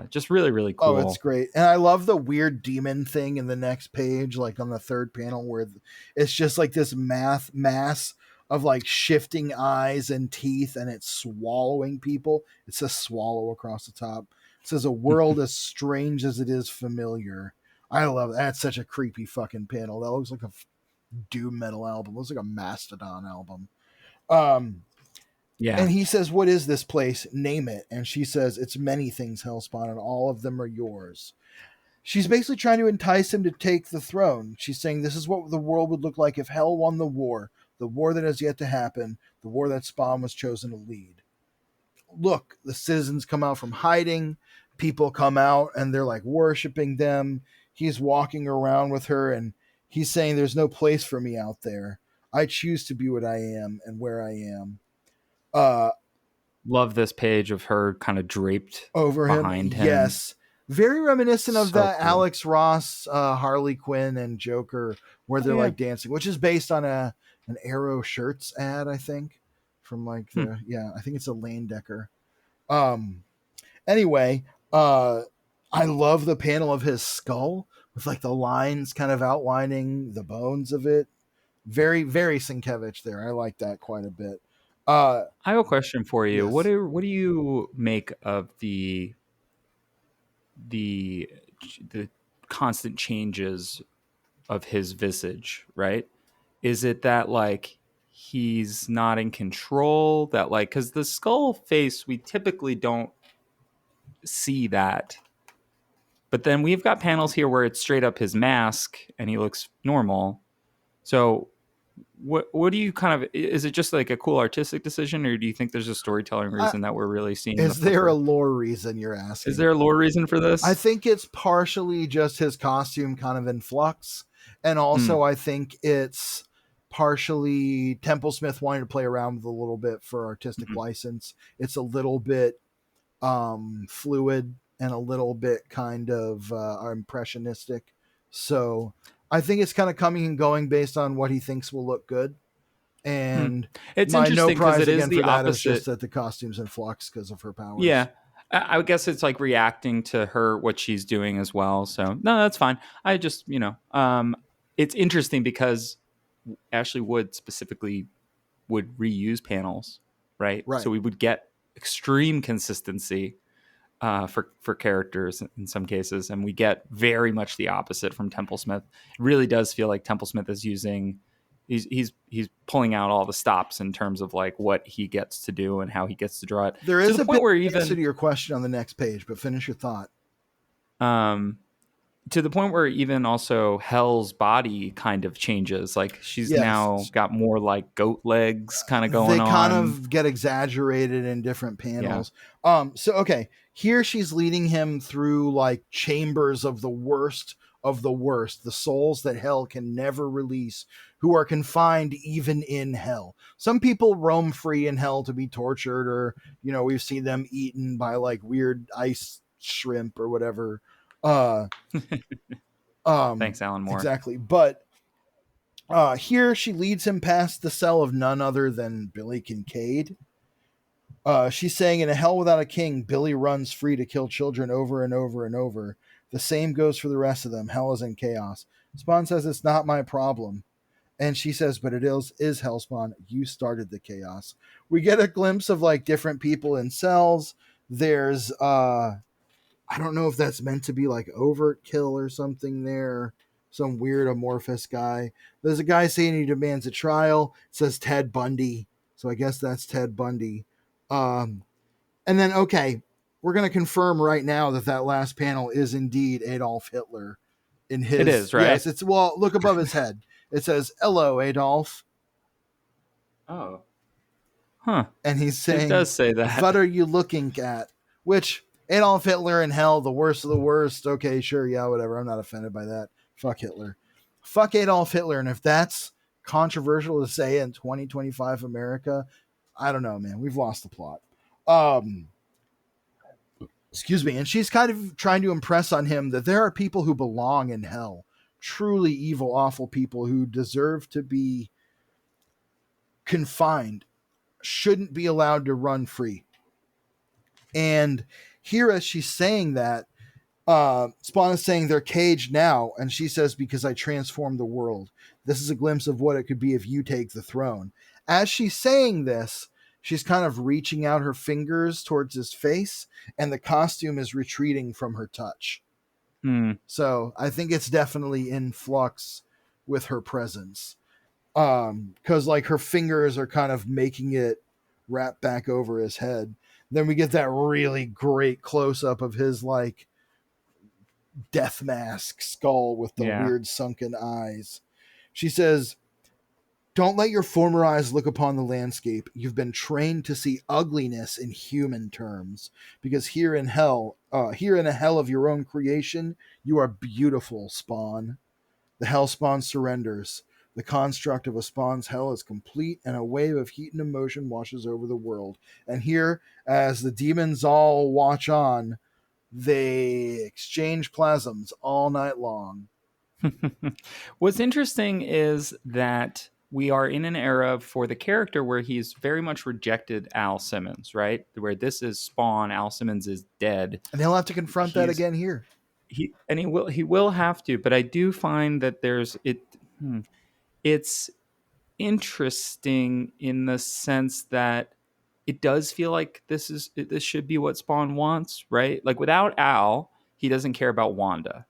[SPEAKER 2] Just really really
[SPEAKER 1] Oh, it's
[SPEAKER 2] cool.
[SPEAKER 1] great. And I love the weird demon thing in the next page, like on the third panel, where it's just like this mass of like shifting eyes and teeth, and it's swallowing people. It says swallow across the top. It says a world as strange as it is familiar. I love that. That's such a creepy fucking panel. That looks like a doom metal album. It looks like a Mastodon album. Um,
[SPEAKER 2] Yeah,
[SPEAKER 1] And he says, "What is this place? Name it." And she says, "It's many things, Hellspawn, and all of them are yours." She's basically trying to entice him to take the throne. She's saying, "This is what the world would look like if Hell won the war that has yet to happen, the war that Spawn was chosen to lead." Look, the citizens come out from hiding. People come out and they're like worshiping them. He's walking around with her and he's saying, "There's no place for me out there. I choose to be what I am and where I am." Uh,
[SPEAKER 2] love this page of her kind of draped
[SPEAKER 1] Over him,
[SPEAKER 2] behind him.
[SPEAKER 1] yes, very reminiscent of
[SPEAKER 2] So
[SPEAKER 1] that
[SPEAKER 2] cool.
[SPEAKER 1] Alex Ross Harley Quinn and Joker where
[SPEAKER 2] Oh
[SPEAKER 1] they're
[SPEAKER 2] yeah.
[SPEAKER 1] like dancing, which is based on an Arrow shirts ad, I think, from like
[SPEAKER 2] Hmm.
[SPEAKER 1] I think it's a Lane Decker. um anyway, uh I love the panel of his skull with like the lines kind of outlining the bones of it. Very very Sienkiewicz there. I like that quite a bit.
[SPEAKER 2] I have a question for you.
[SPEAKER 1] Yes.
[SPEAKER 2] What do you make of the the constant changes of his visage, right? Is it that like he's not in control, that like cuz the skull face we typically don't see that. But then we've got panels here where it's straight up his mask and he looks normal. So what do you kind of, is it just like a cool artistic decision, or do you think there's a storytelling
[SPEAKER 1] I,
[SPEAKER 2] reason that we're really seeing the
[SPEAKER 1] is there a
[SPEAKER 2] flipper?
[SPEAKER 1] lore reason you're
[SPEAKER 2] Is
[SPEAKER 1] asking?
[SPEAKER 2] there a lore reason for
[SPEAKER 1] I
[SPEAKER 2] this?
[SPEAKER 1] think it's partially just his costume kind of in flux. And
[SPEAKER 2] Hmm.
[SPEAKER 1] also, I think it's partially Temple Smith wanting to play around with a little bit for artistic
[SPEAKER 2] Mhm.
[SPEAKER 1] license. It's a little bit fluid and a little bit kind of impressionistic. So I think it's kind of coming and going based on what he thinks will look good.
[SPEAKER 2] Hmm.
[SPEAKER 1] And
[SPEAKER 2] It's
[SPEAKER 1] my no
[SPEAKER 2] interesting because
[SPEAKER 1] prize
[SPEAKER 2] it is
[SPEAKER 1] again
[SPEAKER 2] the
[SPEAKER 1] for that is just
[SPEAKER 2] opposite.
[SPEAKER 1] that the costume's in flux because of her powers.
[SPEAKER 2] Yeah. I would guess it's like reacting to her, what she's doing as well. So, no, that's fine. I just, it's interesting because Ashley Wood specifically would reuse panels, right? So
[SPEAKER 1] Right.
[SPEAKER 2] we would get extreme consistency for characters in some cases, and we get very much the opposite from Templesmith. It really does feel like Templesmith is using he's pulling out all the stops in terms of like what he gets to do and how he gets to draw it,
[SPEAKER 1] There
[SPEAKER 2] to
[SPEAKER 1] is
[SPEAKER 2] the
[SPEAKER 1] a
[SPEAKER 2] point
[SPEAKER 1] bit
[SPEAKER 2] where
[SPEAKER 1] of answer
[SPEAKER 2] even
[SPEAKER 1] to your question on the next page, but finish your thought.
[SPEAKER 2] um to the point where even also Hell's body kind of changes. Like she's
[SPEAKER 1] Yes.
[SPEAKER 2] now got more like goat legs kind of
[SPEAKER 1] They
[SPEAKER 2] going
[SPEAKER 1] kind
[SPEAKER 2] on.
[SPEAKER 1] of get exaggerated in different
[SPEAKER 2] Yeah.
[SPEAKER 1] panels. So okay, here she's leading him through like chambers of the worst, the souls that hell can never release, who are confined even in hell. Some people roam free in hell to be tortured, or we've seen them eaten by like weird ice shrimp or whatever.
[SPEAKER 2] Thanks, Alan Moore.
[SPEAKER 1] Exactly. But here she leads him past the cell of none other than Billy Kincaid. She's saying, in a hell without a king, Billy runs free to kill children over and over and over. The same goes for the rest of them. Hell is in chaos. Spawn says, it's not my problem. And she says, but it is Hellspawn. You started the chaos. We get a glimpse of like different people in cells. There's I don't know if that's meant to be like overt kill or something there. Some weird amorphous guy. There's a guy saying he demands a trial. It says Ted Bundy. So I guess that's Ted Bundy. And then, okay, we're going to confirm right now that last panel is indeed Adolf Hitler. In his,
[SPEAKER 2] it is, right?
[SPEAKER 1] Yes, it's, well, look above his head. It says, hello, Adolf.
[SPEAKER 2] Oh. Huh.
[SPEAKER 1] And he's saying,
[SPEAKER 2] it does say that.
[SPEAKER 1] What are you looking at? Which, Adolf Hitler in hell, the worst of the worst. Okay, sure, yeah, whatever. I'm not offended by that. Fuck Hitler. Fuck Adolf Hitler. And if that's controversial to say in 2025 America, I don't know, man. We've lost the plot. Excuse me. And she's kind of trying to impress on him that there are people who belong in hell. Truly evil, awful people who deserve to be confined, shouldn't be allowed to run free. And here, as she's saying that, Spawn is saying they're caged now, and she says, because I transformed the world. This is a glimpse of what it could be if you take the throne. As she's saying this, she's kind of reaching out her fingers towards his face, and the costume is retreating from her touch. So I think it's definitely in flux with her presence. Because like her fingers are kind of making it wrap back over his head. Then we get that really great close-up of his like death mask skull with the weird sunken eyes. She says, don't let your former eyes look upon the landscape. You've been trained to see ugliness in human terms, because here in a hell of your own creation, you are beautiful, Spawn. The Hellspawn surrenders. The construct of a Spawn's hell is complete, and a wave of heat and emotion washes over the world. And here, as the demons all watch on, they exchange plasms all night long.
[SPEAKER 2] What's interesting is that we are in an era for the character where he's very much rejected Al Simmons, right? Where this is Spawn, Al Simmons is dead.
[SPEAKER 1] And he'll have to confront that again here.
[SPEAKER 2] He will have to, but I do find that it's interesting in the sense that it does feel like this should be what Spawn wants, right? Like without Al, he doesn't care about Wanda.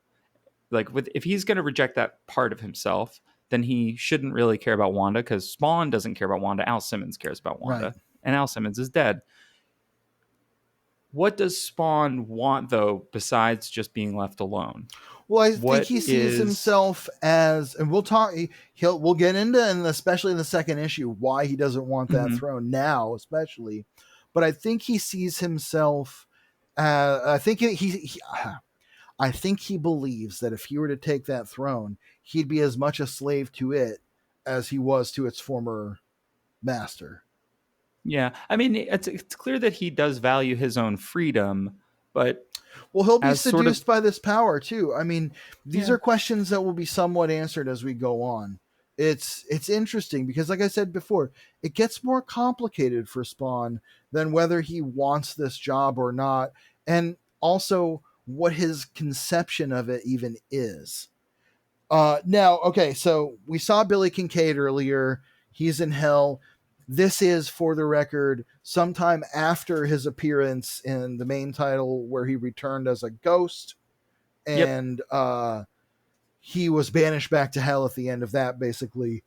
[SPEAKER 2] Like if he's going to reject that part of himself, then he shouldn't really care about Wanda, because Spawn doesn't care about Wanda. Al Simmons cares about Wanda, right. And Al Simmons is dead. What does Spawn want, though, besides just being left alone?
[SPEAKER 1] Well, I think he sees himself as, and we'll get into, and especially in the second issue, why he doesn't want that throne now, especially. But I think he sees himself. I think he believes that if he were to take that throne, he'd be as much a slave to it as he was to its former master.
[SPEAKER 2] Yeah, I mean, it's clear that he does value his own freedom, but
[SPEAKER 1] he'll be seduced by this power too. I mean, these are questions that will be somewhat answered as we go on. It's interesting because, like I said before, it gets more complicated for Spawn than whether he wants this job or not, and also what his conception of it even is. Now, okay, so we saw Billy Kincaid earlier. He's in hell. This is, for the record, sometime after his appearance in the main title where he returned as a ghost,
[SPEAKER 2] Yep.
[SPEAKER 1] and he was banished back to hell at the end of that, basically.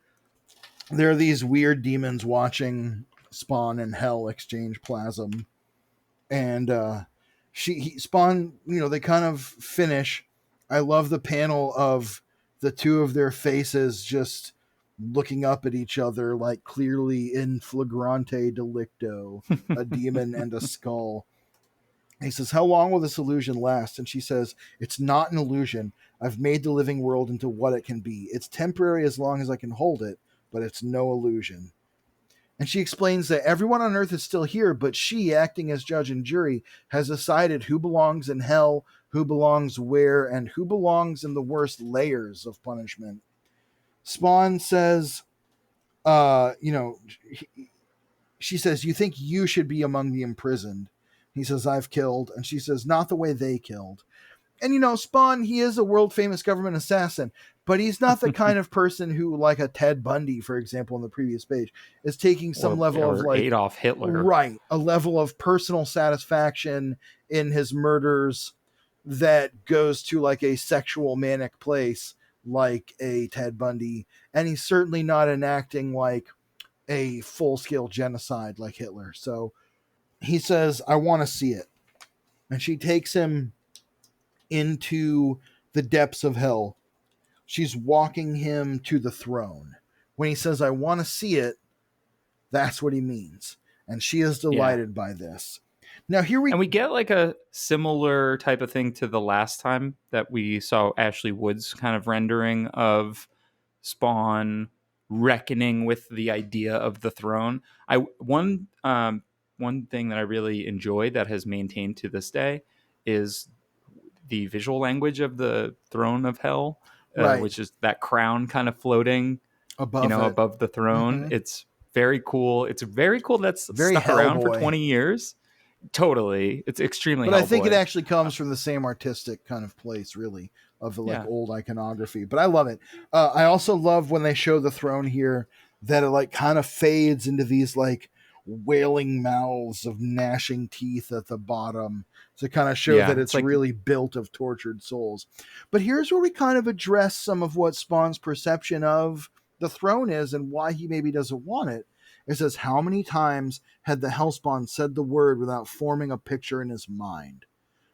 [SPEAKER 1] There are these weird demons watching Spawn and Hell exchange plasm, and Spawn, they kind of finish. I love the panel of the two of their faces just looking up at each other, like clearly in flagrante delicto, a demon and a skull. He says, "How long will this illusion last?" And she says, "It's not an illusion. I've made the living world into what it can be. It's temporary as long as I can hold it, but it's no illusion." And she explains that everyone on Earth is still here, but she, acting as judge and jury, has decided who belongs in hell, who belongs where, and who belongs in the worst layers of punishment. Spawn says, she says, "You think you should be among the imprisoned?" He says, "I've killed." And she says, "Not the way they killed." And Spawn, he is a world famous government assassin, but he's not the kind of person who, like a Ted Bundy, for example, on the previous page, is taking some level of like
[SPEAKER 2] Adolf Hitler,
[SPEAKER 1] right, a level of personal satisfaction in his murders that goes to like a sexual manic place like a Ted Bundy, and he's certainly not enacting like a full scale genocide like Hitler. So he says, "I want to see it," and she takes him into the depths of hell. She's walking him to the throne. When he says, "I want to see it," that's what he means. And she is delighted by this. Now
[SPEAKER 2] we get like a similar type of thing to the last time that we saw Ashley Wood's kind of rendering of Spawn reckoning with the idea of the throne. One thing that I really enjoyed that has maintained to this day is the visual language of the throne of hell,
[SPEAKER 1] right,
[SPEAKER 2] which is that crown kind of floating above the throne. Mm-hmm. It's very cool. It's very cool that's very stuck around for 20 years. Totally. It's extremely
[SPEAKER 1] But I think it actually comes from the same artistic kind of place, really, of the old iconography. But I love it. I also love when they show the throne here that it like kind of fades into these like wailing mouths of gnashing teeth at the bottom to kind of show that it's like, really built of tortured souls. But here's where we kind of address some of what Spawn's perception of the throne is and why he maybe doesn't want it. It says, "How many times had the Hellspawn said the word without forming a picture in his mind?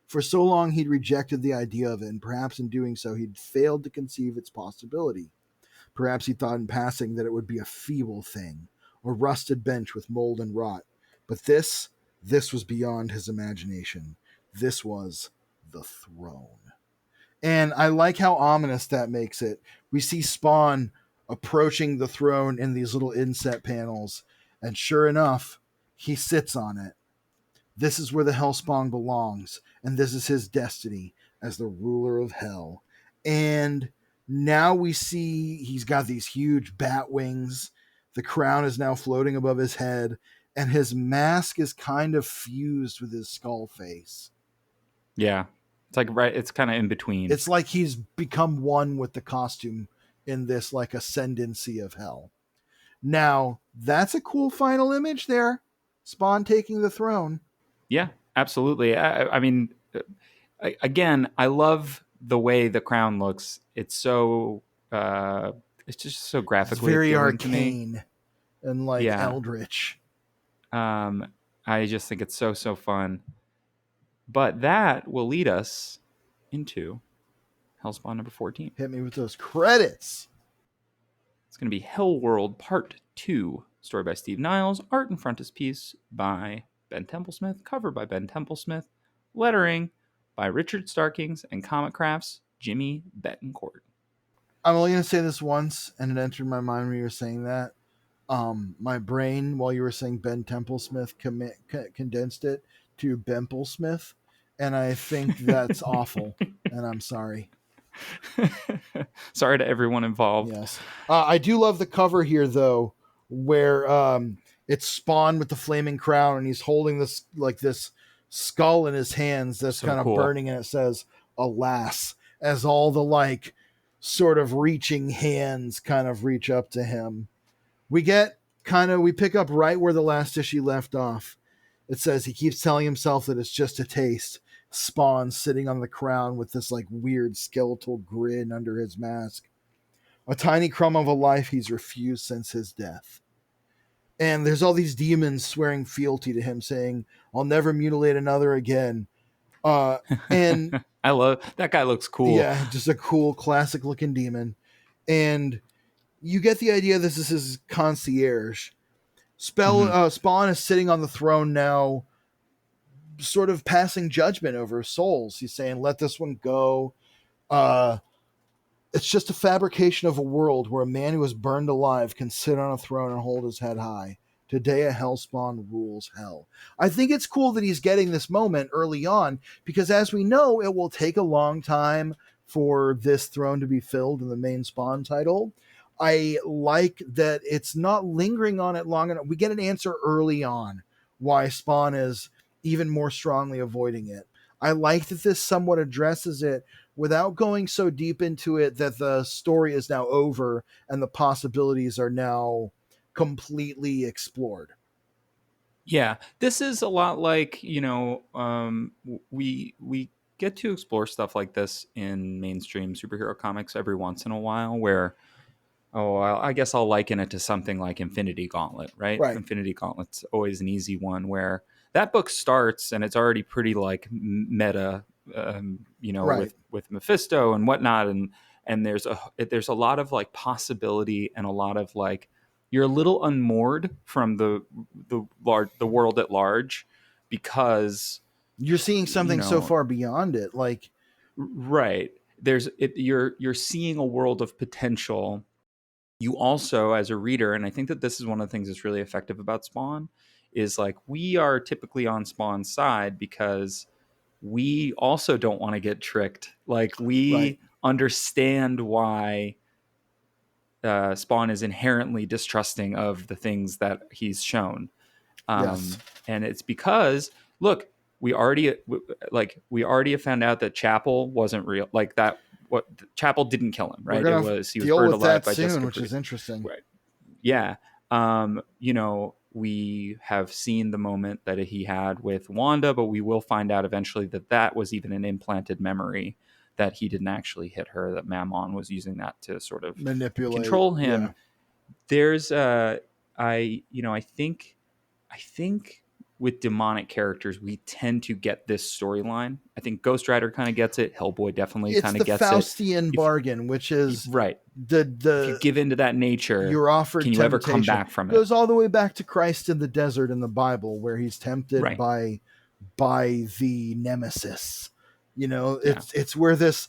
[SPEAKER 1] For so long he'd rejected the idea of it, and perhaps in doing so he'd failed to conceive its possibility. Perhaps he thought in passing that it would be a feeble thing, a rusted bench with mold and rot. But this was beyond his imagination. This was the throne." And I like how ominous that makes it. We see Spawn approaching the throne in these little inset panels, and sure enough, he sits on it. This is where the Hellspawn belongs, and this is his destiny as the ruler of hell. And now we see he's got these huge bat wings. The crown is now floating above his head, and his mask is kind of fused with his skull face.
[SPEAKER 2] Yeah. It's kind of in between.
[SPEAKER 1] It's like he's become one with the costume in this like ascendancy of hell. Now, that's a cool final image there. Spawn taking the throne.
[SPEAKER 2] Yeah, absolutely. I mean, again, I love the way the crown looks. It's so it's just so graphically
[SPEAKER 1] it's very
[SPEAKER 2] arcane
[SPEAKER 1] and like eldritch.
[SPEAKER 2] I just think it's so fun. But that will lead us into Hellspawn number 14.
[SPEAKER 1] Hit me with those credits.
[SPEAKER 2] It's going to be Hellworld Part 2, story by Steve Niles, art and frontispiece by Ben Templesmith, cover by Ben Templesmith, lettering by Richard Starkings, and Comic Crafts, Jimmy Betancourt.
[SPEAKER 1] I'm only going to say this once, and it entered my mind when you were saying that. My brain, while you were saying Ben Templesmith, condensed it to Bemplesmith, and I think that's awful, and I'm sorry.
[SPEAKER 2] Sorry to everyone involved.
[SPEAKER 1] Yes. I do love the cover here, though, where it's Spawn with the flaming crown, and he's holding this skull in his hands that's so kind of burning, and it says, "Alas," as all the like sort of reaching hands kind of reach up to him. We get we pick up right where the last issue left off. It says he keeps telling himself that it's just a taste. Spawn sitting on the crown with this like weird skeletal grin under his mask. A tiny crumb of a life he's refused since his death. And there's all these demons swearing fealty to him, saying, I'll never mutilate another again. And
[SPEAKER 2] I love that guy. Looks cool.
[SPEAKER 1] Yeah, just a cool, classic looking demon. And you get the idea this is his concierge. Spawn is sitting on the throne now, sort of passing judgment over souls. He's saying, let this one go. It's just a fabrication of a world where a man who was burned alive can sit on a throne and hold his head high. Today, a Hellspawn rules hell. I think it's cool that he's getting this moment early on, because as we know, it will take a long time for this throne to be filled in the main Spawn title. I like that it's not lingering on it long enough. We get an answer early on why Spawn is even more strongly avoiding it. I like that this somewhat addresses it without going so deep into it that the story is now over and the possibilities are now completely explored.
[SPEAKER 2] Yeah, this is a lot like, we get to explore stuff like this in mainstream superhero comics every once in a while, where I guess I'll liken it to something like Infinity Gauntlet, right?
[SPEAKER 1] Right.
[SPEAKER 2] Infinity Gauntlet's always an easy one, where that book starts and it's already pretty like meta,
[SPEAKER 1] Right.
[SPEAKER 2] with Mephisto and whatnot, and there's a lot of like possibility and a lot of like you're a little unmoored from the world at large, because
[SPEAKER 1] you're seeing something so far beyond it, like
[SPEAKER 2] right. You're seeing a world of potential. You also, as a reader, and I think that this is one of the things that's really effective about Spawn, is like we are typically on Spawn's side because we also don't want to get tricked. Like we understand why Spawn is inherently distrusting of the things that he's shown.
[SPEAKER 1] Yes.
[SPEAKER 2] And it's because, look, we already have found out that Chapel wasn't real. Like that, what Chapel didn't kill him, right?
[SPEAKER 1] He was burned alive by Jessica, which is interesting.
[SPEAKER 2] Right. Yeah. We have seen the moment that he had with Wanda, but we will find out eventually that was even an implanted memory, that he didn't actually hit her, that Mammon was using that to sort of
[SPEAKER 1] manipulate,
[SPEAKER 2] control him. Yeah. There's I think with demonic characters, we tend to get this storyline. I think Ghost Rider kind of gets it. Hellboy definitely kind of gets it.
[SPEAKER 1] It's the Faustian bargain, which is
[SPEAKER 2] right.
[SPEAKER 1] The
[SPEAKER 2] if you give into that nature,
[SPEAKER 1] you're offered.
[SPEAKER 2] Can you ever come back from it?
[SPEAKER 1] Goes all the way back to Christ in the desert in the Bible, where he's tempted by the nemesis. It's where this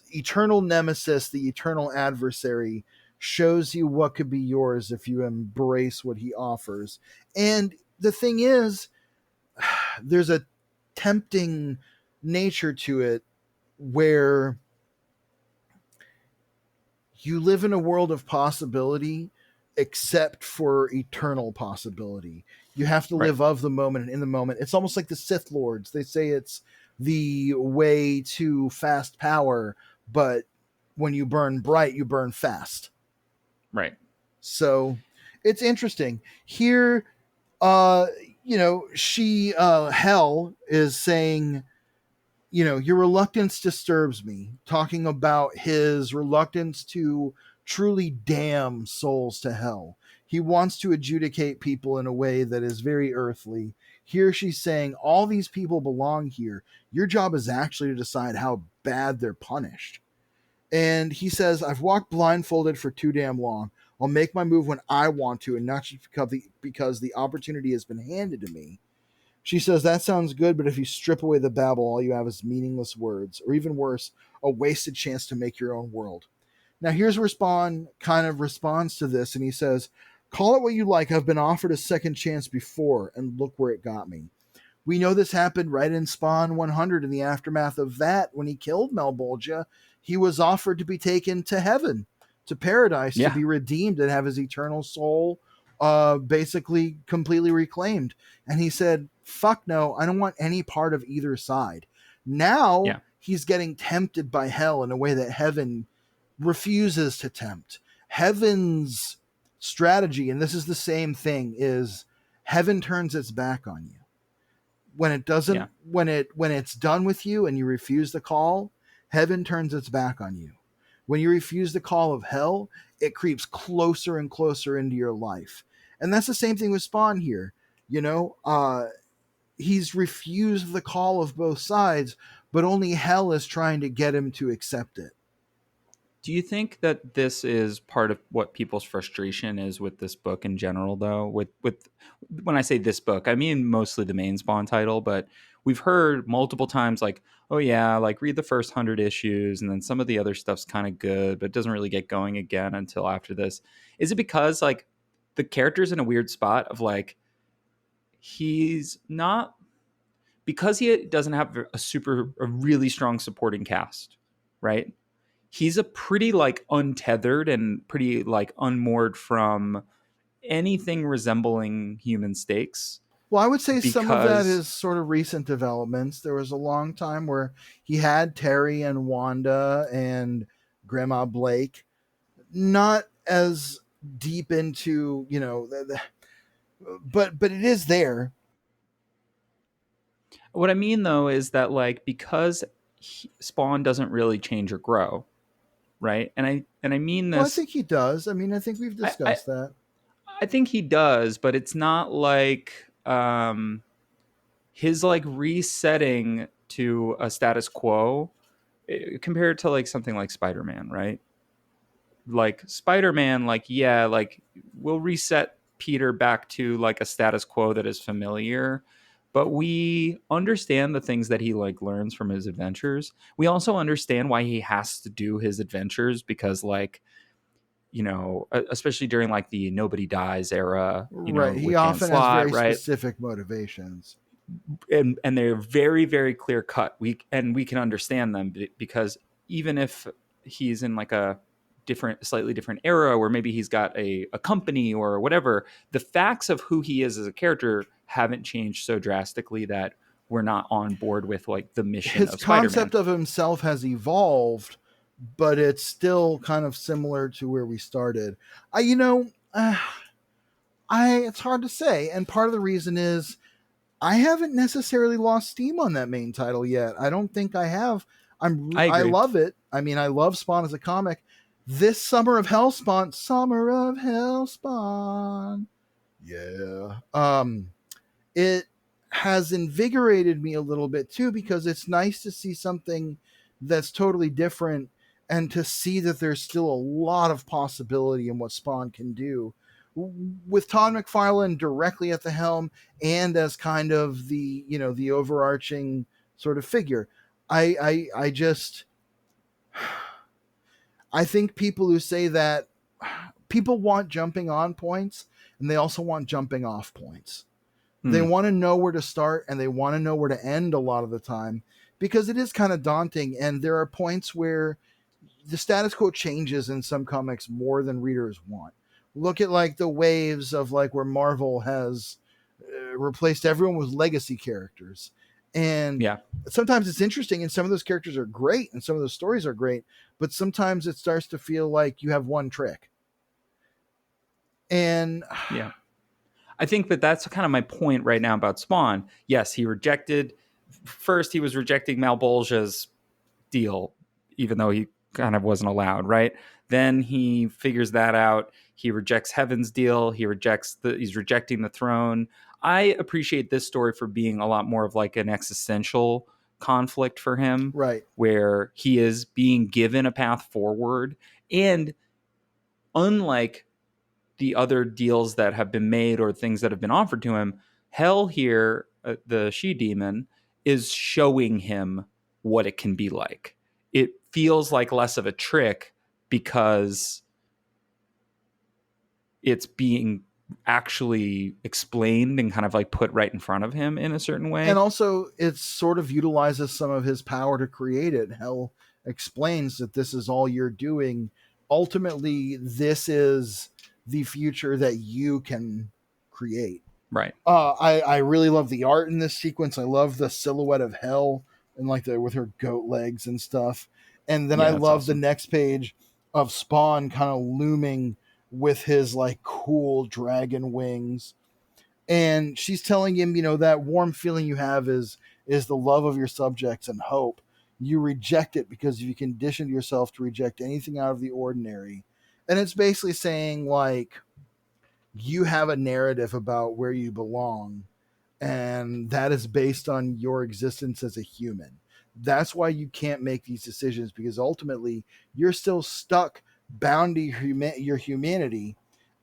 [SPEAKER 1] eternal nemesis, the eternal adversary, shows you what could be yours if you embrace what he offers. And the thing is, there's a tempting nature to it where you live in a world of possibility, except for eternal possibility. You have to live of the moment and in the moment. It's almost like the Sith Lords. They say it's the way to fast power, but when you burn bright, you burn fast.
[SPEAKER 2] Right.
[SPEAKER 1] So it's interesting. Here, Hell is saying, your reluctance disturbs me, talking about his reluctance to truly damn souls to hell. He wants to adjudicate people in a way that is very earthly. Here she's saying, all these people belong here. Your job is actually to decide how bad they're punished. And he says, I've walked blindfolded for too damn long. I'll make my move when I want to, and not just because the opportunity has been handed to me. She says, that sounds good, but if you strip away the babble, all you have is meaningless words, or even worse, a wasted chance to make your own world. Now, here's where Spawn kind of responds to this, and he says, call it what you like. I've been offered a second chance before, and look where it got me. We know this happened right in Spawn 100 in the aftermath of that. When he killed Malbolgia, he was offered to be taken to heaven, to paradise, to be redeemed and have his eternal soul basically completely reclaimed. And he said, fuck no, I don't want any part of either side. Now he's getting tempted by hell in a way that heaven refuses to tempt. Heaven's strategy, and this is the same thing, is heaven turns its back on you. When it doesn't,
[SPEAKER 2] Yeah.
[SPEAKER 1] when it's done with you and you refuse the call, heaven turns its back on you. When you refuse the call of hell, it creeps closer and closer into your life. And that's the same thing with Spawn here. You know, he's refused the call of both sides, but only hell is trying to get him to accept it.
[SPEAKER 2] Do you think that this is part of what people's frustration is with this book in general, though? With when I say this book, I mean mostly the main Spawn title, but we've heard multiple times like, oh yeah, like read the first 100 issues, and then some of the other stuff's kind of good, but it doesn't really get going again until after this. Is it because like the character's in a weird spot of like he's not, because he doesn't have a really strong supporting cast, right? He's a pretty like untethered and pretty like unmoored from anything resembling human stakes,
[SPEAKER 1] Well, I would say some of that
[SPEAKER 2] because
[SPEAKER 1] is sort of recent developments. There was a long time where he had Terry and Wanda and Grandma Blake, not as deep into, you know, but it is there.
[SPEAKER 2] what I mean though is that like because Spawn doesn't really change or grow, right? And I mean
[SPEAKER 1] Well, I
[SPEAKER 2] this,
[SPEAKER 1] think he does. I mean, I think we've
[SPEAKER 2] I, I
[SPEAKER 1] discussed that.
[SPEAKER 2] I think he does, but it's not like his like resetting to a status quo compared to like something like Spider-Man, right? Like Spider-Man, like yeah, like we'll reset Peter back to like a status quo that is familiar, but we understand the things that he like learns from his adventures. We also understand why he has to do his adventures because like, you know, especially during like the nobody dies era, you know,
[SPEAKER 1] Right. He
[SPEAKER 2] with Dan
[SPEAKER 1] often has
[SPEAKER 2] Slott,
[SPEAKER 1] very
[SPEAKER 2] right?
[SPEAKER 1] specific motivations.
[SPEAKER 2] And they're very very clear cut. We can understand them because even if he's in like a slightly different era where maybe he's got a company or whatever, the facts of who he is as a character haven't changed so drastically that we're not on board with like the mission
[SPEAKER 1] His
[SPEAKER 2] of Spider-Man.
[SPEAKER 1] concept of himself has evolved, but it's still kind of similar to where we started. I, you know, it's hard to say, and part of the reason is I haven't necessarily lost steam on that main title yet. I don't think I have.
[SPEAKER 2] I
[SPEAKER 1] I
[SPEAKER 2] agree.
[SPEAKER 1] love it. I mean, I love Spawn as a comic. This summer of Hellspawn, summer of Hellspawn. Yeah. It has invigorated me a little bit too, because it's nice to see something that's totally different and to see that there's still a lot of possibility in what Spawn can do with Todd McFarlane directly at the helm and as kind of the, you know, the overarching sort of figure. I just I think people who say that, people want jumping on points and they also want jumping off points. They want to know where to start and they want to know where to end a lot of the time, because it is kind of daunting. And there are points where the status quo changes in some comics more than readers want. Look at like the waves of like where Marvel has replaced everyone with legacy characters. And
[SPEAKER 2] Yeah.
[SPEAKER 1] sometimes it's interesting and some of those characters are great and some of those stories are great, but sometimes it starts to feel like you have one trick. And
[SPEAKER 2] Yeah. I think that that's kind of my point right now about Spawn. Yes, he rejected, first he was rejecting Malbolgia's deal, even though he kind of wasn't allowed, right? Then he figures that out. He rejects Heaven's deal. He's rejecting the throne. I appreciate this story for being a lot more of like an existential conflict for him,
[SPEAKER 1] right.
[SPEAKER 2] where he is being given a path forward. And unlike the other deals that have been made or things that have been offered to him, Hell here, the she demon, is showing him what it can be like. It feels like less of a trick because it's being actually explained and kind of like put right in front of him in a certain
[SPEAKER 1] And
[SPEAKER 2] way.
[SPEAKER 1] also it sort of utilizes some of his power to create it. Hell explains that this is all you're doing. Ultimately, this is the future that you can create.
[SPEAKER 2] Right.
[SPEAKER 1] I really love the art in this sequence. I love the silhouette of Hell and like the with her goat legs and stuff. And then I
[SPEAKER 2] Yeah, that's
[SPEAKER 1] love the
[SPEAKER 2] awesome.
[SPEAKER 1] next page of Spawn kind of looming with his like cool dragon wings. And she's telling him, that warm feeling you have is the love of your subjects and hope. You reject it because you conditioned yourself to reject anything out of the ordinary. And it's basically saying like you have a narrative about where you belong, and that is based on your existence as a human. That's why you can't make these decisions, because ultimately you're still stuck, bound to your humanity.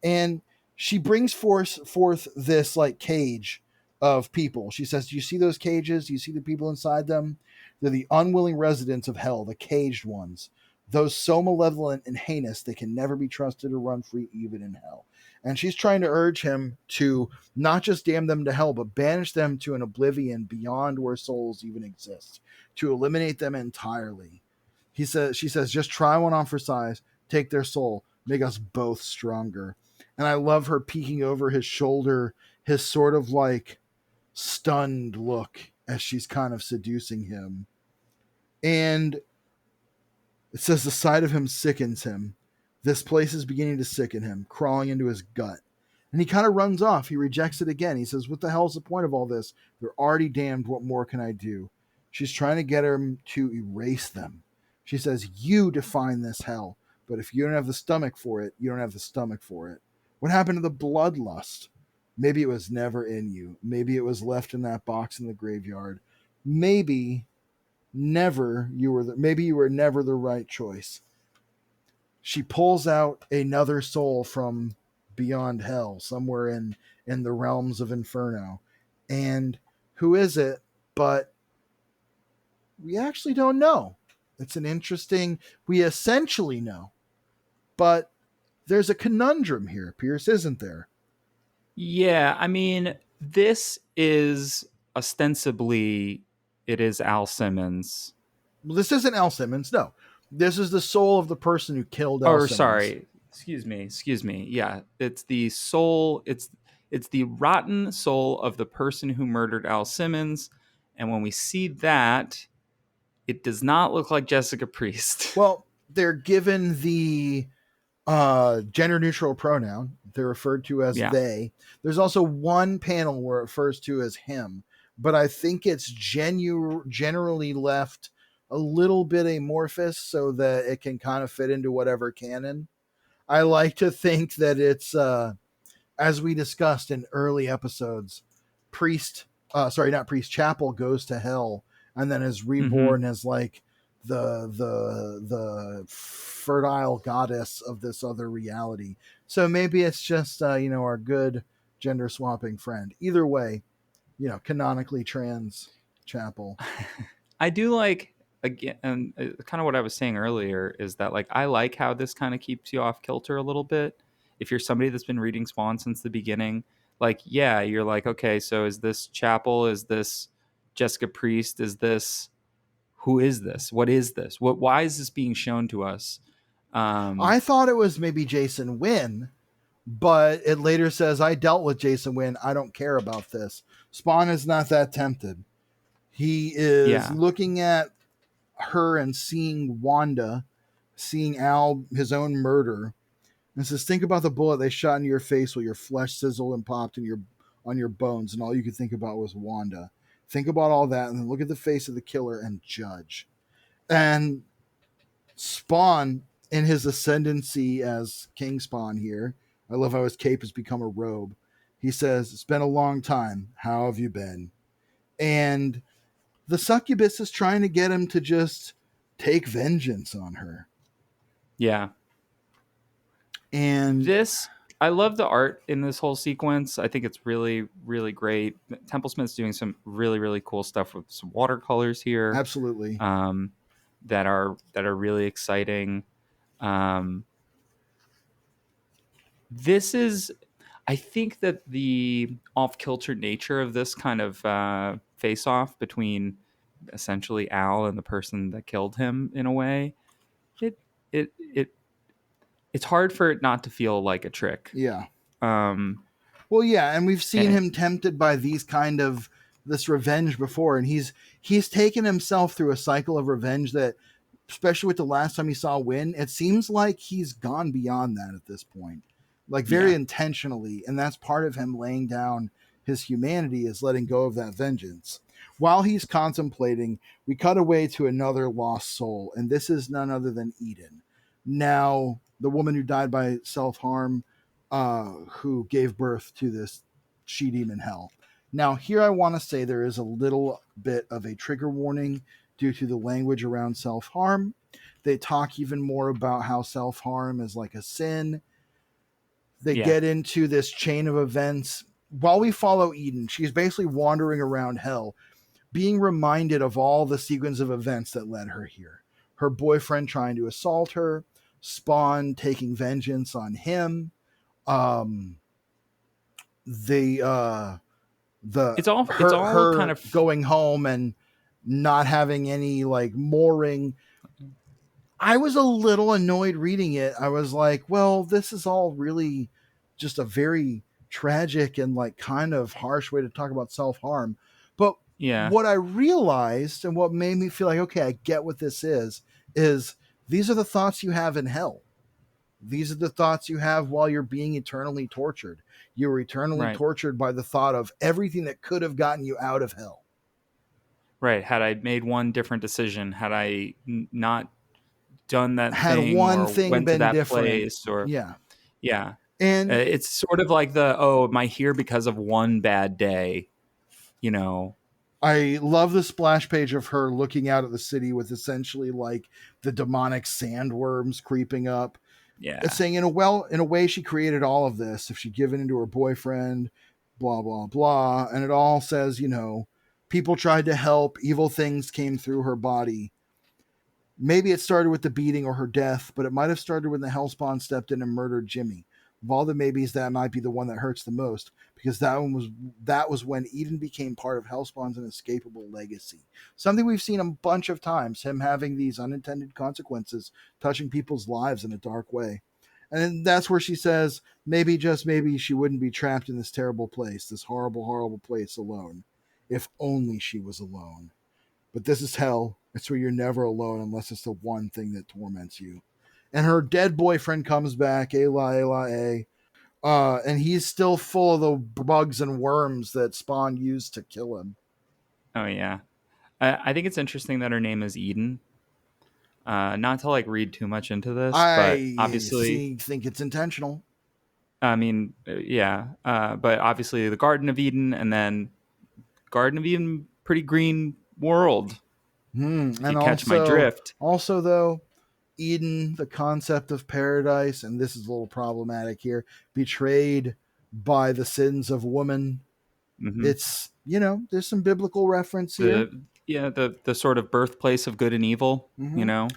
[SPEAKER 1] And she brings forth this like cage of people. She says, "Do you see those cages? Do you see the people inside them? They're the unwilling residents of hell, the caged ones, those so malevolent and heinous they can never be trusted or run free even in hell." And she's trying to urge him to not just damn them to hell, but banish them to an oblivion beyond where souls even exist, to eliminate them entirely. She says, just try one on for size, take their soul, make us both stronger. And I love her peeking over his shoulder, his sort of like stunned look as she's kind of seducing him. And it says the sight of him sickens him. This place is beginning to sicken him, crawling into his gut. And he kind of runs off. He rejects it again. He says, what the hell's the point of all this? They're already damned. What more can I do? She's trying to get him to erase them. She says, you define this hell. But if you don't have the stomach for it, you don't have the stomach for it. What happened to the bloodlust? Maybe it was never in you. Maybe it was left in that box in the graveyard. Maybe maybe you were never the right choice. She pulls out another soul from beyond hell, somewhere in the realms of Inferno. And who is it? But we actually don't know. It's an interesting, we essentially know, but there's a conundrum here, Pierce, isn't there?
[SPEAKER 2] Yeah, I mean, this is ostensibly it is Al Simmons.
[SPEAKER 1] Well, this isn't Al Simmons. No, this is the soul of the person who killed Al
[SPEAKER 2] Or
[SPEAKER 1] Simmons.
[SPEAKER 2] sorry, excuse me. Yeah, it's the soul. It's the rotten soul of the person who murdered Al Simmons. And when we see that, it does not look like Jessica Priest.
[SPEAKER 1] Well, they're given the gender neutral pronoun. They're referred to as they. There's also one panel where it refers to as him, but I think it's generally left a little bit amorphous so that it can kind of fit into whatever canon. I like to think that it's as we discussed in early episodes, Chapel goes to hell and then is reborn as like the fertile goddess of this other reality. So maybe it's just our good gender swapping friend. Either way, canonically trans Chapel.
[SPEAKER 2] I do like, again, and kind of what I was saying earlier is that like I like how this kind of keeps you off kilter a little bit. If you're somebody that's been reading Spawn since the beginning, like yeah, you're like, okay, so is this Chapel? Is this Jessica Priest? Is this, who is this? What is this? Why is this being shown to us?
[SPEAKER 1] I thought it was maybe Jason Wynn, but it later says, I dealt with Jason Wynn. I don't care about this. Spawn is not that tempted. He is looking at her and seeing Wanda, seeing Al, his own murder, and says, think about the bullet they shot into your face while your flesh sizzled and popped on your bones, and all you could think about was Wanda. Think about all that, and then look at the face of the killer and judge. And Spawn, in his ascendancy as King Spawn here, I love how his cape has become a robe. He says, it's been a long time. How have you been? And the succubus is trying to get him to just take vengeance on her.
[SPEAKER 2] Yeah. And I love the art in this whole sequence. I think it's really, really great. Templesmith's doing some really, really cool stuff with some watercolors here.
[SPEAKER 1] Absolutely.
[SPEAKER 2] That are really exciting. This is, I think that the off-kilter nature of this kind of face-off between essentially Al and the person that killed him, in a way, it's hard for it not to feel like a trick.
[SPEAKER 1] Yeah. Well, yeah, and we've seen him tempted by this revenge before, and he's taken himself through a cycle of revenge that, especially with the last time he saw Win, it seems like he's gone beyond that at this point. like very
[SPEAKER 2] Yeah.
[SPEAKER 1] intentionally. And that's part of him laying down his humanity, is letting go of that vengeance. While he's contemplating, we cut away to another lost soul, and this is none other than Eden. Now, the woman who died by self-harm, who gave birth to this she demon hell. Now, here I want to say there is a little bit of a trigger warning due to the language around self-harm. They talk even more about how self-harm is like a sin. They
[SPEAKER 2] Yeah.
[SPEAKER 1] get into this chain of events. While we follow Eden, she's basically wandering around hell, being reminded of all the sequence of events that led her here. Her boyfriend trying to assault her, Spawn taking vengeance on him, um, the
[SPEAKER 2] it's all kind
[SPEAKER 1] her
[SPEAKER 2] of,
[SPEAKER 1] going home and not having any like mooring. I was a little annoyed reading it. I was like, well, this is all really just a very tragic and like kind of harsh way to talk about self-harm. But
[SPEAKER 2] yeah.
[SPEAKER 1] what I realized and what made me feel like, okay, I get what this is these are the thoughts you have in hell. These are the thoughts you have while you're being eternally tortured. You were eternally
[SPEAKER 2] Right.
[SPEAKER 1] tortured by the thought of everything that could have gotten you out of hell.
[SPEAKER 2] Right. Had I made one different decision, had I not done that
[SPEAKER 1] Had
[SPEAKER 2] thing
[SPEAKER 1] one
[SPEAKER 2] or
[SPEAKER 1] thing
[SPEAKER 2] went to
[SPEAKER 1] been
[SPEAKER 2] that
[SPEAKER 1] different,
[SPEAKER 2] place, or
[SPEAKER 1] yeah.
[SPEAKER 2] yeah.
[SPEAKER 1] And
[SPEAKER 2] It's sort of like the, oh, am I here because of one bad day? You know,
[SPEAKER 1] I love the splash page of her looking out at the city with essentially like the demonic sandworms creeping up. It's
[SPEAKER 2] yeah.
[SPEAKER 1] saying in a way she created all of this if she'd given into her boyfriend, blah blah blah. And it all says, people tried to help, evil things came through her body. Maybe it started with the beating or her death, but it might have started when the Hellspawn stepped in and murdered Jimmy. Of all the maybes, that might be the one that hurts the most, because that was when Eden became part of Hellspawn's inescapable legacy. Something we've seen a bunch of times, him having these unintended consequences, touching people's lives in a dark way. And that's where she says, maybe, just maybe, she wouldn't be trapped in this terrible place, this horrible, horrible place alone. If only she was alone. But this is hell. It's where you're never alone unless it's the one thing that torments you. And her dead boyfriend comes back, Ela, and he's still full of the bugs and worms that Spawn used to kill him.
[SPEAKER 2] Oh yeah. I think it's interesting that her name is Eden. Not to like read too much into this, but obviously,
[SPEAKER 1] Think it's intentional.
[SPEAKER 2] I mean, yeah. But obviously, the Garden of Eden, and then Garden of Eden, pretty green world. If you
[SPEAKER 1] And
[SPEAKER 2] catch my drift.
[SPEAKER 1] also though, Eden, the concept of paradise, and this is a little problematic here, betrayed by the sins of woman.
[SPEAKER 2] Mm-hmm.
[SPEAKER 1] It's, there's some biblical reference here.
[SPEAKER 2] The sort of birthplace of good and evil.
[SPEAKER 1] Mm-hmm.
[SPEAKER 2] You know.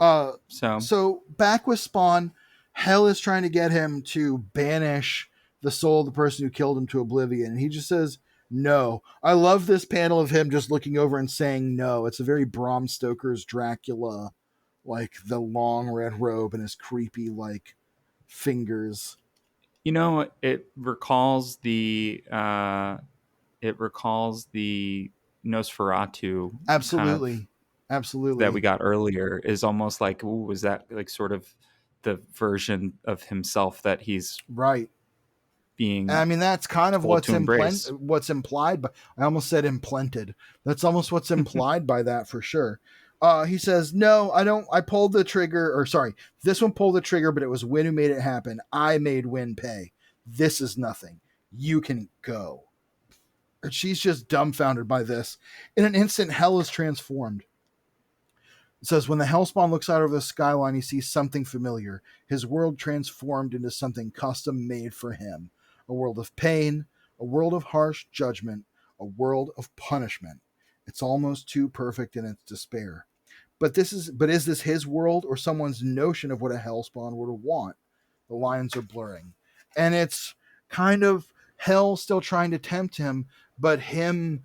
[SPEAKER 1] Uh,
[SPEAKER 2] So
[SPEAKER 1] so back with Spawn, Hell is trying to get him to banish the soul of the person who killed him to oblivion. And he just says, no. I love this panel of him just looking over and saying no. It's a very Bram Stoker's Dracula, like the long red robe and his creepy, like, fingers.
[SPEAKER 2] it recalls the Nosferatu kind of
[SPEAKER 1] Absolutely.
[SPEAKER 2] that we
[SPEAKER 1] Absolutely.
[SPEAKER 2] got earlier, is almost like, ooh, was that like sort of the version of himself that he's
[SPEAKER 1] Right. And I
[SPEAKER 2] being
[SPEAKER 1] mean, that's kind of
[SPEAKER 2] told to embrace?
[SPEAKER 1] what's implied, but I almost said implanted. That's almost what's implied by that for sure. He says, no, I don't. I pulled the trigger, or sorry, this one pulled the trigger, but it was Win who made it happen. I made Win pay. This is nothing. You can go. And she's just dumbfounded by this. In an instant, Hell is transformed. It says, when the Hellspawn looks out over the skyline, he sees something familiar. His world transformed into something custom made for him. A world of pain, a world of harsh judgment, a world of punishment. It's almost too perfect in its despair. But is this his world or someone's notion of what a Hellspawn would want? The lines are blurring. And it's kind of Hell still trying to tempt him, but him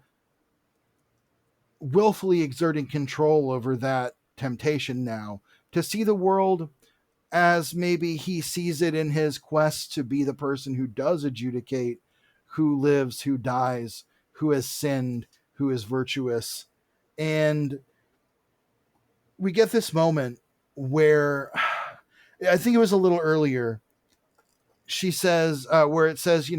[SPEAKER 1] willfully exerting control over that temptation now to see the world as maybe he sees it in his quest to be the person who does adjudicate who lives, who dies, who has sinned, who is virtuous. And we get this moment where I think it was a little earlier. she says, where it says,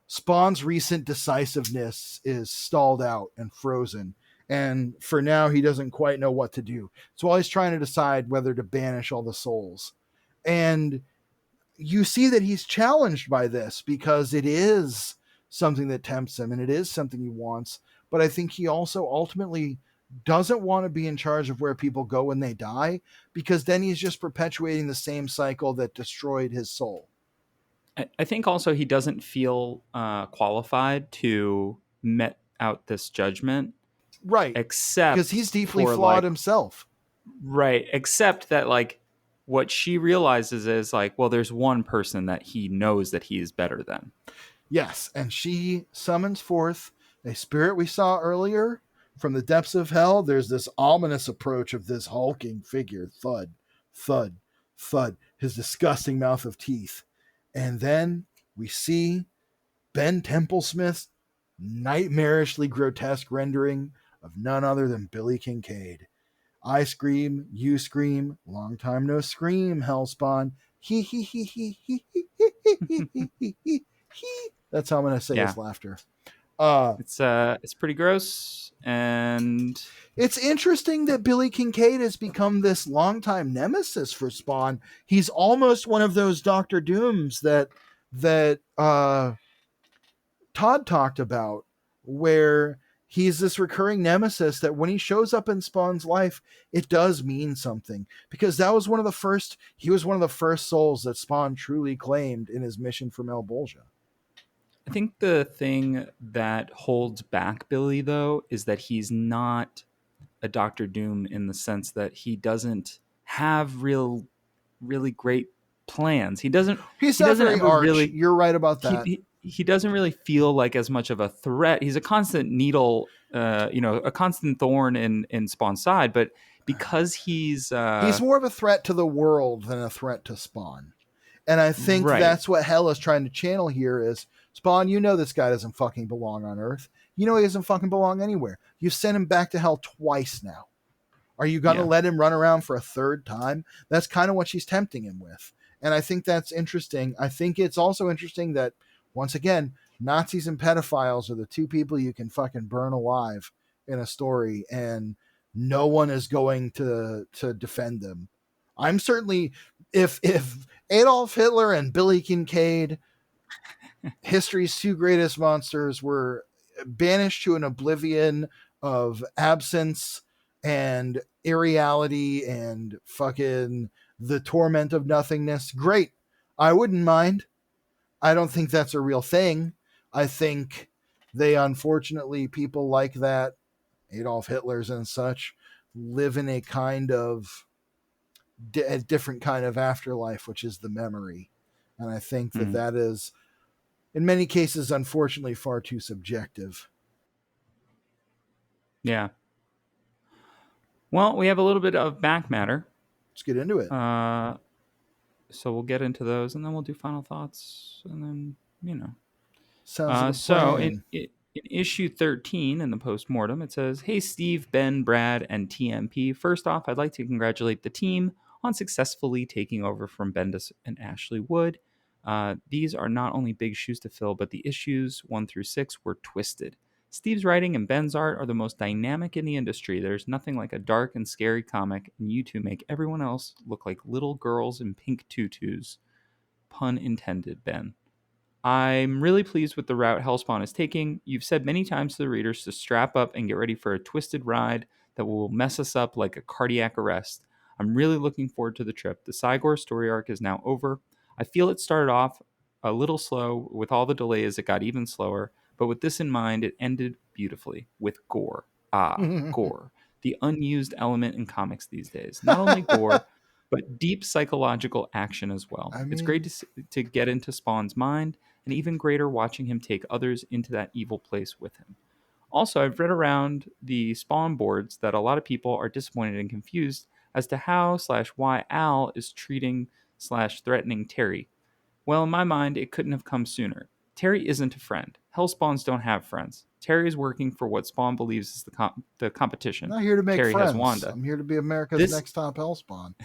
[SPEAKER 1] Spawn's recent decisiveness is stalled out and frozen. And for now, he doesn't quite know what to do. So while he's trying to decide whether to banish all the souls. And you see that he's challenged by this because it is something that tempts him and it is something he wants. But I think he also ultimately doesn't want to be in charge of where people go when they die, because then he's just perpetuating the same cycle that destroyed his soul.
[SPEAKER 2] I think also he doesn't feel qualified to met out this judgment,
[SPEAKER 1] Right. Because
[SPEAKER 2] except
[SPEAKER 1] he's deeply
[SPEAKER 2] for
[SPEAKER 1] flawed
[SPEAKER 2] like,
[SPEAKER 1] himself.
[SPEAKER 2] right, except that like what she realizes is like, well, there's one person that he knows that he is better than.
[SPEAKER 1] Yes, and she summons forth a spirit we saw earlier from the depths of hell. There's this ominous approach of this hulking figure, thud, thud, thud, his disgusting mouth of teeth. And then we see Ben Templesmith's nightmarishly grotesque rendering of none other than Billy Kincaid. I scream, you scream, long time no scream, Hellspawn. He he he he he he he he he he he. That's how I'm gonna say his laughter.
[SPEAKER 2] It's pretty gross, and
[SPEAKER 1] it's interesting that Billy Kincaid has become this longtime nemesis for Spawn. He's almost one of those Doctor Dooms that Todd talked about, where he's this recurring nemesis that when he shows up in Spawn's life, it does mean something, because he was one of the first souls that Spawn truly claimed in his mission for Malbolgia.
[SPEAKER 2] I think the thing that holds back Billy, though, is that he's not a Doctor Doom in the sense that he doesn't have really great plans. He doesn't.
[SPEAKER 1] He's
[SPEAKER 2] he
[SPEAKER 1] not
[SPEAKER 2] doesn't
[SPEAKER 1] very
[SPEAKER 2] ever
[SPEAKER 1] arch.
[SPEAKER 2] really.
[SPEAKER 1] You're right about that.
[SPEAKER 2] He doesn't really feel like as much of a threat. He's a constant needle, a constant thorn in Spawn's side. But because he's
[SPEAKER 1] more of a threat to the world than a threat to Spawn. And I think
[SPEAKER 2] right.
[SPEAKER 1] that's what Hell is trying to channel here is, Spawn, you know this guy doesn't fucking belong on Earth. You know he doesn't fucking belong anywhere. You've sent him back to hell twice now. Are you going to let him run around for a third time? That's kind of what she's tempting him with. And I think that's interesting. I think it's also interesting that, once again, Nazis and pedophiles are the two people you can fucking burn alive in a story, and no one is going to defend them. I'm certainly, if Adolf Hitler and Billy Kincaid, history's two greatest monsters, were banished to an oblivion of absence and irreality and fucking the torment of nothingness, great. I wouldn't mind. I don't think that's a real thing. I think unfortunately, people like that, Adolf Hitler's and such, live in a kind of a different kind of afterlife, which is the memory. And I think that is, in many cases, unfortunately, far too subjective.
[SPEAKER 2] Yeah. Well, we have a little bit of back matter.
[SPEAKER 1] Let's get into it.
[SPEAKER 2] So we'll get into those, and then we'll do final thoughts, and then,
[SPEAKER 1] Sounds like a
[SPEAKER 2] so
[SPEAKER 1] plan.
[SPEAKER 2] in issue 13 in the postmortem, it says, "Hey, Steve, Ben, Brad, and TMP. First off, I'd like to congratulate the team on successfully taking over from Bendis and Ashley Wood. These are not only big shoes to fill, but the issues 1 through 6 were twisted. Steve's writing and Ben's art are the most dynamic in the industry. There's nothing like a dark and scary comic, and you two make everyone else look like little girls in pink tutus. Pun intended, Ben. I'm really pleased with the route Hellspawn is taking. You've said many times to the readers to strap up and get ready for a twisted ride that will mess us up like a cardiac arrest. I'm really looking forward to the trip. The Cygor story arc is now over. I feel it started off a little slow. With all the delays, it got even slower. But with this in mind, it ended beautifully with gore. Gore. The unused element in comics these days. Not only gore, but deep psychological action as well. It's great to get into Spawn's mind, and even greater watching him take others into that evil place with him. Also, I've read around the Spawn boards that a lot of people are disappointed and confused as to how/why Al is treating /threatening Terry. Well, in my mind, it couldn't have come sooner. Terry isn't a friend. Hellspawns don't have friends. Terry is working for what Spawn believes is the competition.
[SPEAKER 1] I'm not here to make
[SPEAKER 2] Terry
[SPEAKER 1] friends.
[SPEAKER 2] has Wanda.
[SPEAKER 1] I'm here to be America's next top Hellspawn.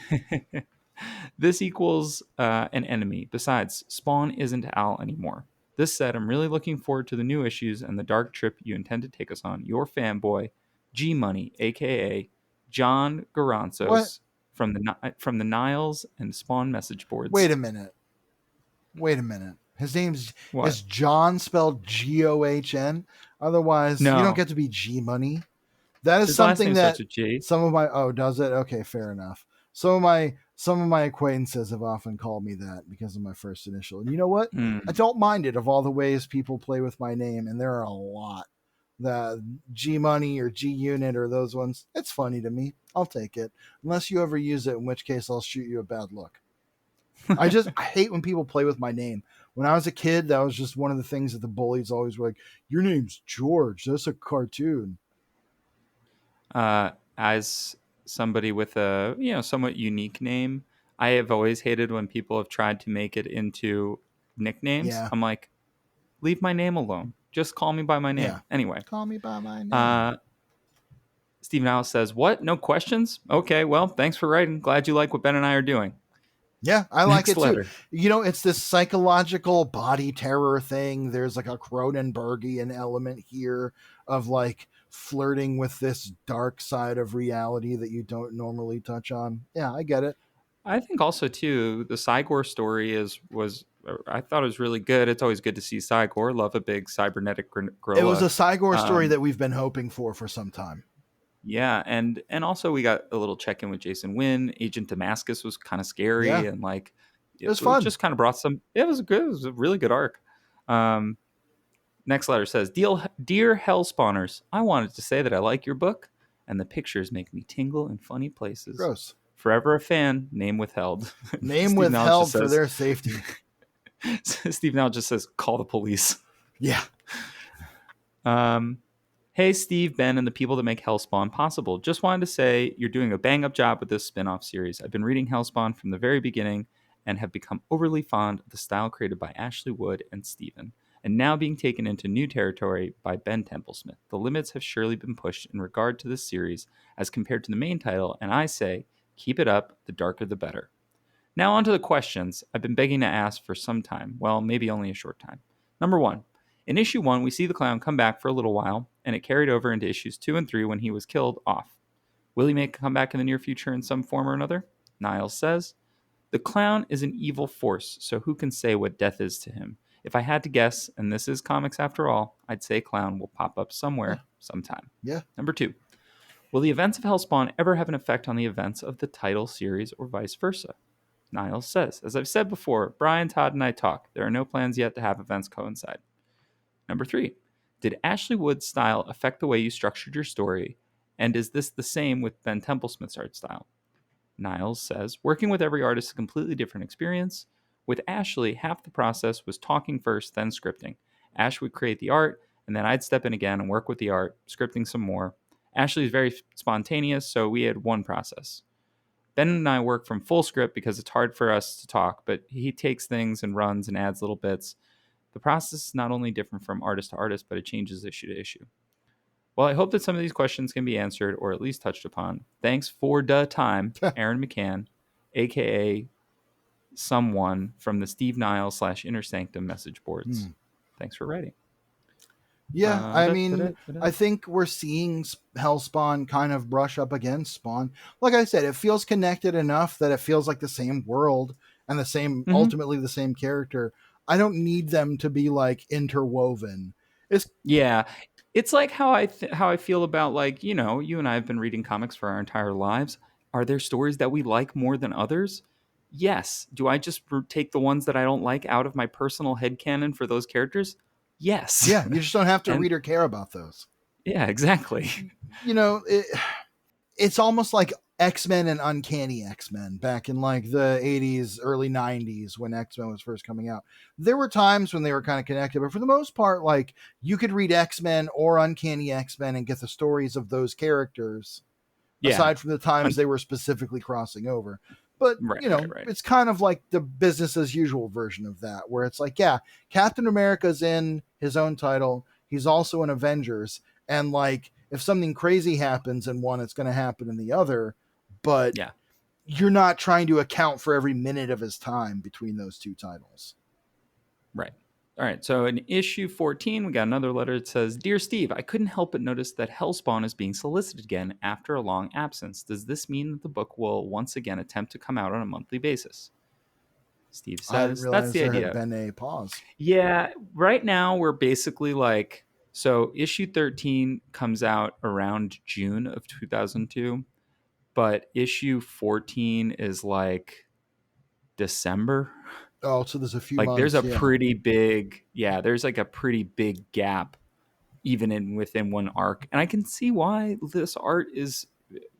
[SPEAKER 2] This equals an enemy. Besides, Spawn isn't Al anymore. This said, I'm really looking forward to the new issues and the dark trip you intend to take us on. Your fanboy, G Money, aka John
[SPEAKER 1] What?
[SPEAKER 2] Garanzos, from the Niles and Spawn message
[SPEAKER 1] Wait
[SPEAKER 2] boards.
[SPEAKER 1] a minute. Wait a minute. His name's
[SPEAKER 2] What?
[SPEAKER 1] is John spelled Gohn. Otherwise, you don't
[SPEAKER 2] No,
[SPEAKER 1] get to be G Money. That is
[SPEAKER 2] his last
[SPEAKER 1] something
[SPEAKER 2] name starts
[SPEAKER 1] that
[SPEAKER 2] with G.
[SPEAKER 1] some of my does it? Okay, fair enough. Some of my acquaintances have often called me that because of my first initial. And you know what? I
[SPEAKER 2] Mm.
[SPEAKER 1] don't mind it of all the ways people play with my name, and there are a lot. The G Money or G Unit or those ones. It's funny to me. I'll take it. Unless you ever use it, in which case I'll shoot you a bad look. I hate when people play with my name. When I was a kid, that was just one of the things that the bullies always were like, "Your name's George. That's a cartoon."
[SPEAKER 2] As somebody with a somewhat unique name, I have always hated when people have tried to make it into nicknames.
[SPEAKER 1] Yeah,
[SPEAKER 2] I'm like, leave my name alone. Just call me by my
[SPEAKER 1] yeah.
[SPEAKER 2] name. Anyway,
[SPEAKER 1] Call me by my
[SPEAKER 2] uh,
[SPEAKER 1] name.
[SPEAKER 2] Steve Niles says, "What? No questions? Okay, well, thanks for writing. Glad you like what Ben and I are doing."
[SPEAKER 1] Yeah, I like
[SPEAKER 2] Next
[SPEAKER 1] it too.
[SPEAKER 2] letter.
[SPEAKER 1] It's this psychological body terror thing. There's like a Cronenbergian element here of like flirting with this dark side of reality that you don't normally touch on. Yeah, I get it.
[SPEAKER 2] I think also too the Cygor story was I thought it was really good. It's always good to see Cygor. Love a big cybernetic
[SPEAKER 1] It was
[SPEAKER 2] gorilla.
[SPEAKER 1] a Cygor story
[SPEAKER 2] Um,
[SPEAKER 1] that we've been hoping for some time.
[SPEAKER 2] Yeah, and also we got a little check in with Jason Wynn. Agent Damascus was kind of
[SPEAKER 1] Yeah,
[SPEAKER 2] scary and like
[SPEAKER 1] it was
[SPEAKER 2] it
[SPEAKER 1] fun.
[SPEAKER 2] just kind of brought some. It was good. It was a really good arc. Um, Next letter says, "Dear Hellspawners, I wanted to say that I like your book, and the pictures make me tingle in funny places.
[SPEAKER 1] Gross.
[SPEAKER 2] Forever a fan. Name withheld."
[SPEAKER 1] Name
[SPEAKER 2] Steve Knowledge just
[SPEAKER 1] withheld for
[SPEAKER 2] says.
[SPEAKER 1] their safety.
[SPEAKER 2] Steve Knowledge just says, "Call the police."
[SPEAKER 1] Yeah.
[SPEAKER 2] Um, Hey, Steve, Ben, and the people that make Hellspawn possible. Just wanted to say you're doing a bang up job with this spin off series. I've been reading Hellspawn from the very beginning and have become overly fond of the style created by Ashley Wood and Steven, and now being taken into new territory by Ben Templesmith. The limits have surely been pushed in regard to this series as compared to the main title, and I say, keep it up, the darker the better. Now, on to the questions I've been begging to ask for some time. Well, maybe only a short time. Number one, in issue 1, we see the clown come back for a little while, and it carried over into issues 2 and 3 when he was killed off. Will he make a comeback in the near future in some form or another? Niles says, the clown is an evil force, so who can say what death is to him? If I had to guess, and this is comics after all, I'd say clown will pop up
[SPEAKER 1] Yeah.
[SPEAKER 2] somewhere, sometime.
[SPEAKER 1] Yeah.
[SPEAKER 2] Number 2, will the events of Hellspawn ever have an effect on the events of the title series or vice versa? Niles says, as I've said before, Brian, Todd, and I talk. There are no plans yet to have events coincide. Number 3, did Ashley Wood's style affect the way you structured your story? And is this the same with Ben Templesmith's art style? Niles says, working with every artist is a completely different experience. With Ashley, half the process was talking first, then scripting. Ash would create the art, and then I'd step in again and work with the art, scripting some more. Ashley is very spontaneous, so we had one process. Ben and I work from full script because it's hard for us to talk, but he takes things and runs and adds little bits. The process is not only different from artist to artist, but it changes issue to issue. Well, I hope that some of these questions can be answered or at least touched upon. Thanks for the time, Aaron McCann, aka someone from the Steve Niles / Inner Sanctum message boards. Thanks for writing.
[SPEAKER 1] Yeah, I mean,
[SPEAKER 2] Da-da-da-da-da.
[SPEAKER 1] I think we're seeing Hellspawn kind of brush up against Spawn. Like I said, it feels connected enough that it feels like the same world and the same, ultimately the same character. I don't need them to be like interwoven. It's
[SPEAKER 2] Yeah, it's like how I feel about, like, you and I have been reading comics for our entire lives. Are there stories that we like more than others? Yes. Do I just take the ones that I don't like out of my personal headcanon for those characters? Yes.
[SPEAKER 1] yeah, you just don't have to
[SPEAKER 2] And
[SPEAKER 1] read or care about those.
[SPEAKER 2] yeah, exactly.
[SPEAKER 1] You know, it's almost like X-Men and Uncanny X-Men back in like the 80s, early 90s when X-Men was first coming out. There were times when they were kind of connected, but for the most part, like you could read X-Men or Uncanny X-Men and get the stories of those characters,
[SPEAKER 2] Yeah.
[SPEAKER 1] aside from the times they were specifically crossing over. But,
[SPEAKER 2] Right, right.
[SPEAKER 1] it's kind of like the business as usual version of that, where it's like, yeah, Captain America's in his own title. He's also in Avengers. And like, if something crazy happens in one, it's going to happen in the other. But
[SPEAKER 2] Yeah.
[SPEAKER 1] you're not trying to account for every minute of his time between those two titles.
[SPEAKER 2] Right. All right. So in issue 14, we got another letter that says, Dear Steve, I couldn't help but notice that Hellspawn is being solicited again after a long absence. Does this mean that the book will once again attempt to come out on a monthly basis? Steve
[SPEAKER 1] I didn't
[SPEAKER 2] says, that's
[SPEAKER 1] realize
[SPEAKER 2] the
[SPEAKER 1] there had
[SPEAKER 2] idea.
[SPEAKER 1] been a pause.
[SPEAKER 2] Yeah. Right now, we're basically like, so issue 13 comes out around June of 2002, but issue 14 is like December.
[SPEAKER 1] Oh, so there's a few
[SPEAKER 2] Like there's
[SPEAKER 1] months.
[SPEAKER 2] a
[SPEAKER 1] Yeah.
[SPEAKER 2] pretty big, yeah, there's like a pretty big gap even in within one arc. And I can see why this art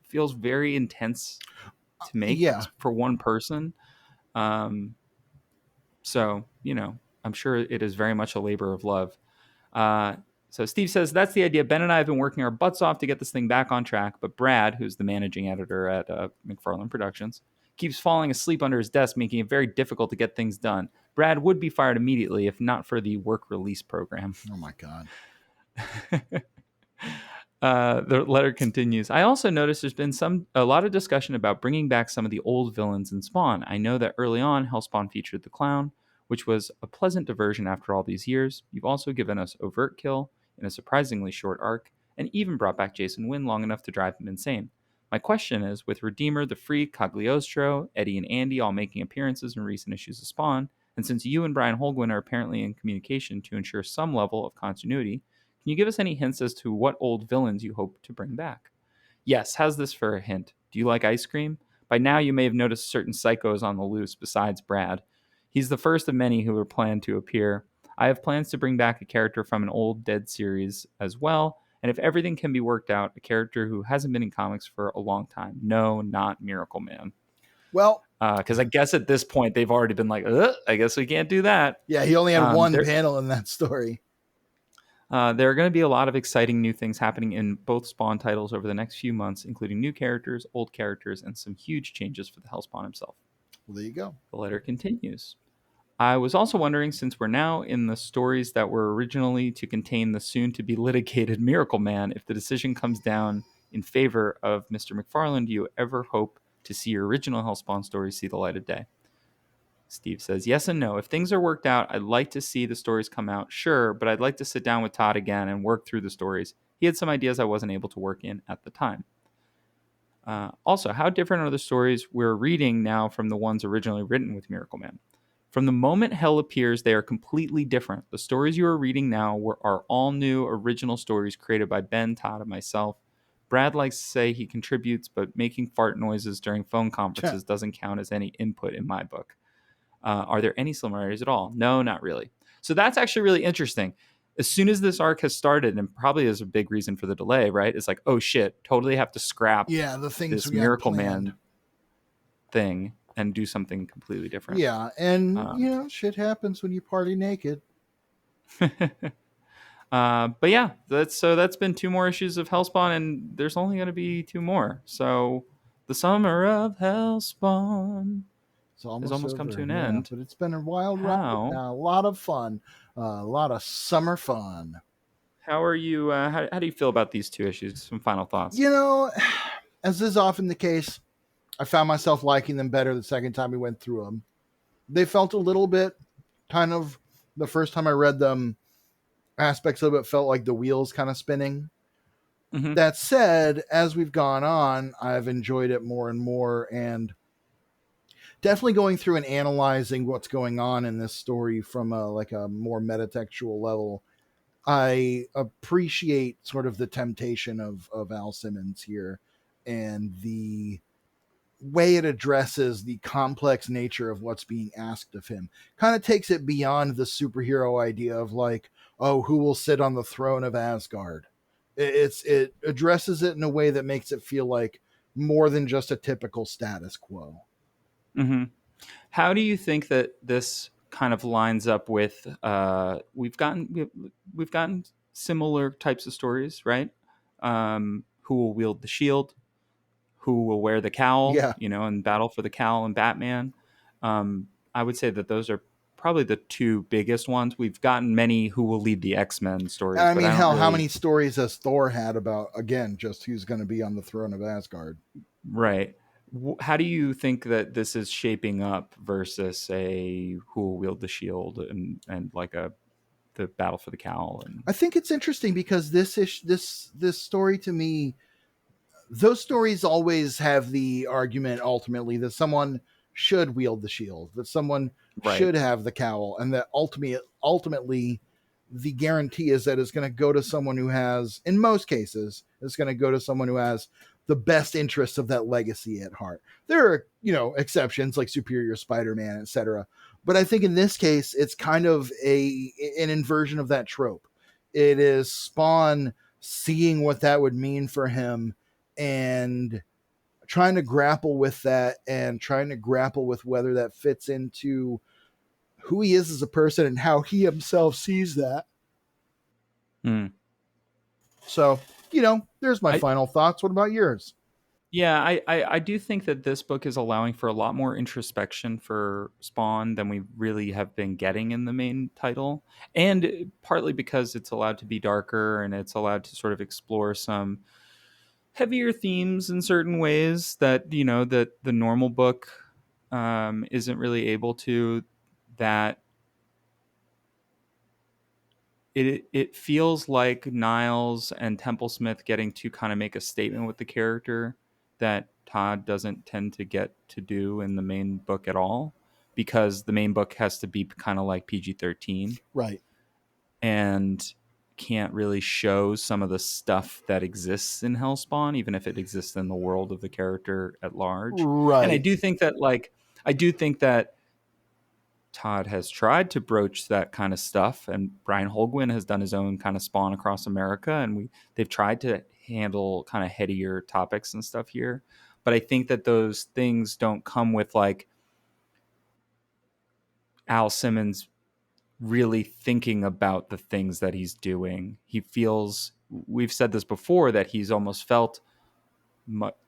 [SPEAKER 2] feels very intense to make
[SPEAKER 1] Yeah.
[SPEAKER 2] for one person. Um, so, I'm sure it is very much a labor of love. Uh, so Steve says, that's the idea. Ben and I have been working our butts off to get this thing back on track, but Brad, who's the managing editor at McFarlane Productions, keeps falling asleep under his desk, making it very difficult to get things done. Brad would be fired immediately if not for the work release program.
[SPEAKER 1] Oh my God.
[SPEAKER 2] The letter continues. I also noticed there's been a lot of discussion about bringing back some of the old villains in Spawn. I know that early on, Hellspawn featured the clown, which was a pleasant diversion after all these years. You've also given us Overt Kill in a surprisingly short arc, and even brought back Jason Wynn long enough to drive him insane. My question is, with Redeemer, the Freak, Cagliostro, Eddie, and Andy all making appearances in recent issues of Spawn, and since you and Brian Holguin are apparently in communication to ensure some level of continuity, can you give us any hints as to what old villains you hope to bring back? Yes, how's this for a hint? Do you like ice cream? By now, you may have noticed certain psychos on the loose besides Brad. He's the first of many who are planned to appear. I have plans to bring back a character from an old Dead series as well, and if everything can be worked out, a character who hasn't been in comics for a long time. No, not Miracle Man.
[SPEAKER 1] Well,
[SPEAKER 2] Because I guess at this point, they've already been like, I guess we can't do that.
[SPEAKER 1] yeah, he only had one
[SPEAKER 2] There,
[SPEAKER 1] panel in that story.
[SPEAKER 2] There are going to be a lot of exciting new things happening in both Spawn titles over the next few months, including new characters, old characters, and some huge changes for the Hellspawn himself.
[SPEAKER 1] Well, there you go.
[SPEAKER 2] The letter continues. I was also wondering, since we're now in the stories that were originally to contain the soon-to-be litigated Miracle Man, if the decision comes down in favor of Mr. McFarlane, do you ever hope to see your original Hellspawn stories see the light of day? Steve says, yes and no. If things are worked out, I'd like to see the stories come out, sure, but I'd like to sit down with Todd again and work through the stories. He had some ideas I wasn't able to work in at the time. Also, how different are the stories we're reading now from the ones originally written with Miracle Man? From the moment Hell appears, they are completely different. The stories you are reading now are all new, original stories created by Ben, Todd, and myself. Brad likes to say he contributes, but making fart noises during phone conferences doesn't count as any input in my book. Are there any similarities at all? No, not really. So that's actually really interesting. As soon as this arc has started, and probably is a big reason for the delay, right? It's like, oh shit, totally have to scrap
[SPEAKER 1] the things
[SPEAKER 2] this
[SPEAKER 1] we had
[SPEAKER 2] Miracle
[SPEAKER 1] planned.
[SPEAKER 2] Man thing and do something completely different.
[SPEAKER 1] Yeah, and shit happens when you party naked.
[SPEAKER 2] But yeah, that's been 2 more issues of Hellspawn, and there's only going to be 2 more. So the summer of Hellspawn
[SPEAKER 1] It's almost
[SPEAKER 2] has almost
[SPEAKER 1] over.
[SPEAKER 2] come to an
[SPEAKER 1] Yeah,
[SPEAKER 2] end.
[SPEAKER 1] but it's been a wild ride. A lot of fun. A lot of summer fun.
[SPEAKER 2] How are you? How do you feel about these 2 issues? Some final thoughts.
[SPEAKER 1] As is often the case, I found myself liking them better the second time we went through them. They felt a little bit kind of, the first time I read them, aspects of it felt like the wheels kind of spinning.
[SPEAKER 2] Mm-hmm.
[SPEAKER 1] That said, as we've gone on, I've enjoyed it more and more, and definitely going through and analyzing what's going on in this story from a more metatextual level. I appreciate sort of the temptation of Al Simmons here and the way it addresses the complex nature of what's being asked of him. Kind of takes it beyond the superhero idea of like, oh, who will sit on the throne of Asgard? It addresses it in a way that makes it feel like more than just a typical status quo.
[SPEAKER 2] Mm-hmm. How do you think that this kind of lines up with we've gotten similar types of stories, right? Who will wield the shield? Who will wear the cowl?
[SPEAKER 1] Yeah.
[SPEAKER 2] In battle for the cowl and Batman. I would say that those are probably the 2 biggest ones. We've gotten many who will lead the X-Men stories.
[SPEAKER 1] I mean, hell, how many stories has Thor had about, again, just who's going to be on the throne of Asgard?
[SPEAKER 2] Right. How do you think that this is shaping up versus, say, Who Will Wield the Shield and like the Battle for the Cowl? And
[SPEAKER 1] I think it's interesting because this story to me, those stories always have the argument ultimately that someone should wield the shield, that someone
[SPEAKER 2] right.
[SPEAKER 1] should have the cowl, and that ultimately the guarantee is that it's going to go to someone who has, in most cases, it's going to go to someone who has the best interests of that legacy at heart. There are, exceptions like Superior Spider-Man, etc. But I think in this case, it's kind of an inversion of that trope. It is Spawn seeing what that would mean for him and trying to grapple with that and trying to grapple with whether that fits into who he is as a person and how he himself sees that.
[SPEAKER 2] Hmm.
[SPEAKER 1] So, there's my
[SPEAKER 2] I
[SPEAKER 1] final thoughts. What about yours?
[SPEAKER 2] Yeah, I do think that this book is allowing for a lot more introspection for Spawn than we really have been getting in the main title. And partly because it's allowed to be darker and it's allowed to sort of explore some heavier themes in certain ways that, that the normal book isn't really able to. That it feels like Niles and Temple Smith getting to kind of make a statement with the character that Todd doesn't tend to get to do in the main book at all, because the main book has to be kind of like PG-13
[SPEAKER 1] Right.
[SPEAKER 2] and can't really show some of the stuff that exists in Hellspawn, even if it exists in the world of the character at large. And
[SPEAKER 1] Right.
[SPEAKER 2] I do think that Todd has tried to broach that kind of stuff, and Brian Holguin has done his own kind of Spawn Across America, and they've tried to handle kind of headier topics and stuff here. But I think that those things don't come with like Al Simmons really thinking about the things that he's doing. He feels, we've said this before, that he's almost felt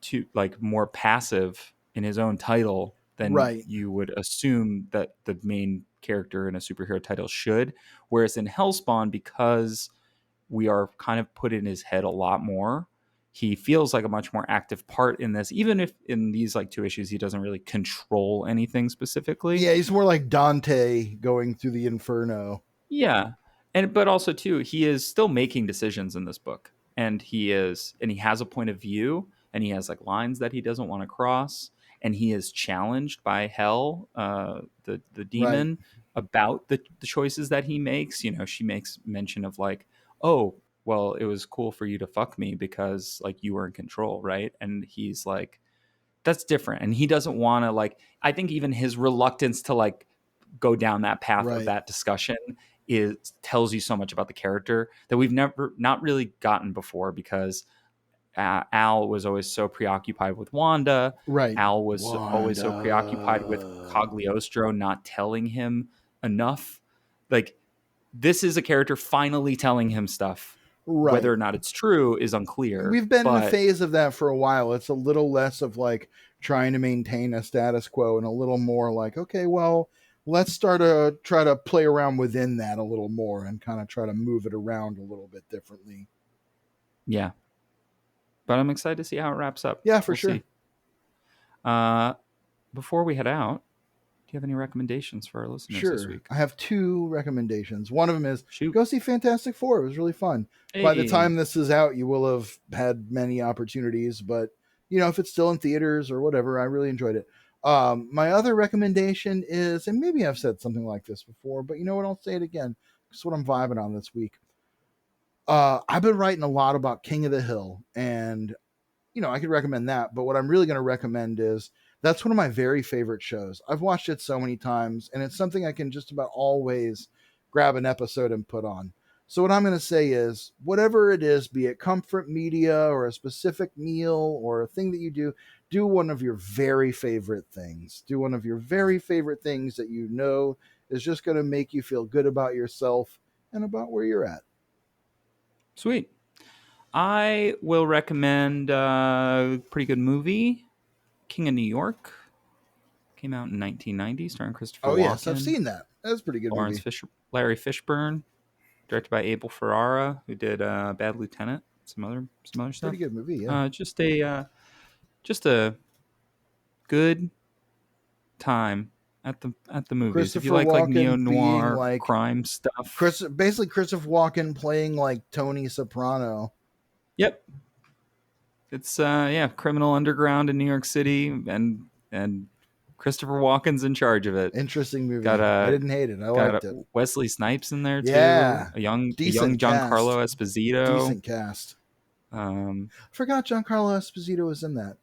[SPEAKER 2] too like more passive in his own title than
[SPEAKER 1] Right.
[SPEAKER 2] you would assume that the main character in a superhero title should. Whereas in Hellspawn, because we are kind of put in his head a lot more, he feels like a much more active part in this, even if in these like two issues he doesn't really control anything specifically.
[SPEAKER 1] Yeah, he's more like Dante going through the inferno.
[SPEAKER 2] Yeah. And but also too, he is still making decisions in this book. And he has a point of view, and he has like lines that he doesn't want to cross, and he is challenged by Hell, the
[SPEAKER 1] Right.
[SPEAKER 2] demon, about the choices that he makes. She makes mention of like, oh, well, it was cool for you to fuck me because like you were in control, right? And he's like, that's different. And he doesn't want to like, I think even his reluctance to like go down that path of
[SPEAKER 1] Right.
[SPEAKER 2] that discussion is tells you so much about the character that we've never not really gotten before, because Al was always so preoccupied with Wanda.
[SPEAKER 1] Right.
[SPEAKER 2] Al was always so preoccupied with
[SPEAKER 1] Wanda.
[SPEAKER 2] Cagliostro not telling him enough. Like, this is a character finally telling him stuff. Whether
[SPEAKER 1] Right.
[SPEAKER 2] or not it's true is unclear,
[SPEAKER 1] We've been in a
[SPEAKER 2] but
[SPEAKER 1] phase of that for a while. It's a little less of like trying to maintain a status quo and a little more like, okay, well, let's start to try to play around within that a little more and kind of try to move it around a little bit differently.
[SPEAKER 2] yeah. But I'm excited to see how it wraps up.
[SPEAKER 1] Yeah, for
[SPEAKER 2] We'll
[SPEAKER 1] sure.
[SPEAKER 2] see. Uh, Before we head out, do you have any recommendations for our listeners this
[SPEAKER 1] Sure.
[SPEAKER 2] week?
[SPEAKER 1] I have two recommendations. One of them is
[SPEAKER 2] Shoot.
[SPEAKER 1] go see Fantastic Four. It was really fun. By the time
[SPEAKER 2] Hey.
[SPEAKER 1] this is out, you will have had many opportunities, but if it's still in theaters or whatever, I really enjoyed it. My other recommendation is, and maybe I've said something like this before, but you know what? I'll say it again. It's what I'm vibing on this week. I've been writing a lot about King of the Hill, and I could recommend that, but what I'm really going to recommend is that's one of my very favorite shows. I've watched it so many times, and it's something I can just about always grab an episode and put on. So, what I'm going to say is whatever it is, be it comfort media or a specific meal or a thing that you do one of your very favorite things. Do one of your very favorite things that is just going to make you feel good about yourself and about where you're at.
[SPEAKER 2] Sweet. I will recommend a pretty good movie, King of New York. Came out in 1990, starring Christopher
[SPEAKER 1] Oh, yes, I've
[SPEAKER 2] Walken,
[SPEAKER 1] seen that. That's a pretty good movie.
[SPEAKER 2] Larry Fishburne, directed by Abel Ferrara, who did Bad Lieutenant, some other
[SPEAKER 1] Pretty
[SPEAKER 2] stuff.
[SPEAKER 1] good movie, yeah.
[SPEAKER 2] Just a good time at the movies. If you
[SPEAKER 1] Christopher
[SPEAKER 2] like neo
[SPEAKER 1] Walken being
[SPEAKER 2] noir
[SPEAKER 1] like
[SPEAKER 2] crime stuff.
[SPEAKER 1] basically Christopher Walken playing like Tony Soprano.
[SPEAKER 2] Yep. It's criminal underground in New York City, and Christopher Walken's in charge of it.
[SPEAKER 1] Interesting movie.
[SPEAKER 2] Got
[SPEAKER 1] I didn't hate it. I liked it.
[SPEAKER 2] Wesley Snipes in there
[SPEAKER 1] Yeah.
[SPEAKER 2] too. A young
[SPEAKER 1] Decent
[SPEAKER 2] Giancarlo
[SPEAKER 1] cast.
[SPEAKER 2] Esposito.
[SPEAKER 1] Decent cast. I forgot Giancarlo Esposito was in that.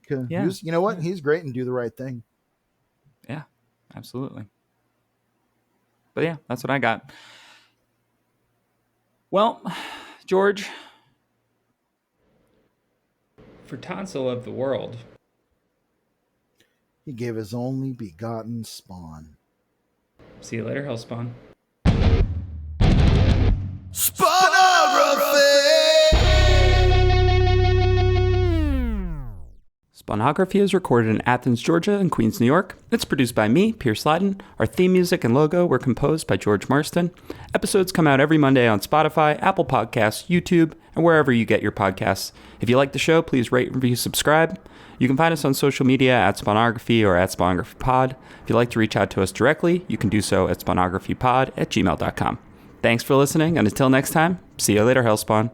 [SPEAKER 2] Yeah.
[SPEAKER 1] He was, you know what? He's great in Do the Right Thing.
[SPEAKER 2] Yeah, absolutely. But yeah, that's what I got. Well, George, for tonsil of the world,
[SPEAKER 1] he gave his only begotten spawn.
[SPEAKER 2] See you later, Hellspawn. Spawnography is recorded in Athens, Georgia, and Queens, New York. It's produced by me, Pierce Lyden. Our theme music and logo were composed by George Marston. Episodes come out every Monday on Spotify, Apple Podcasts, YouTube, and wherever you get your podcasts. If you like the show, please rate, review, subscribe. You can find us on social media at Spawnography or at SpawnographyPod. If you'd like to reach out to us directly, you can do so at spawnographypod@gmail.com. Thanks for listening, and until next time, see you later, Hellspawn.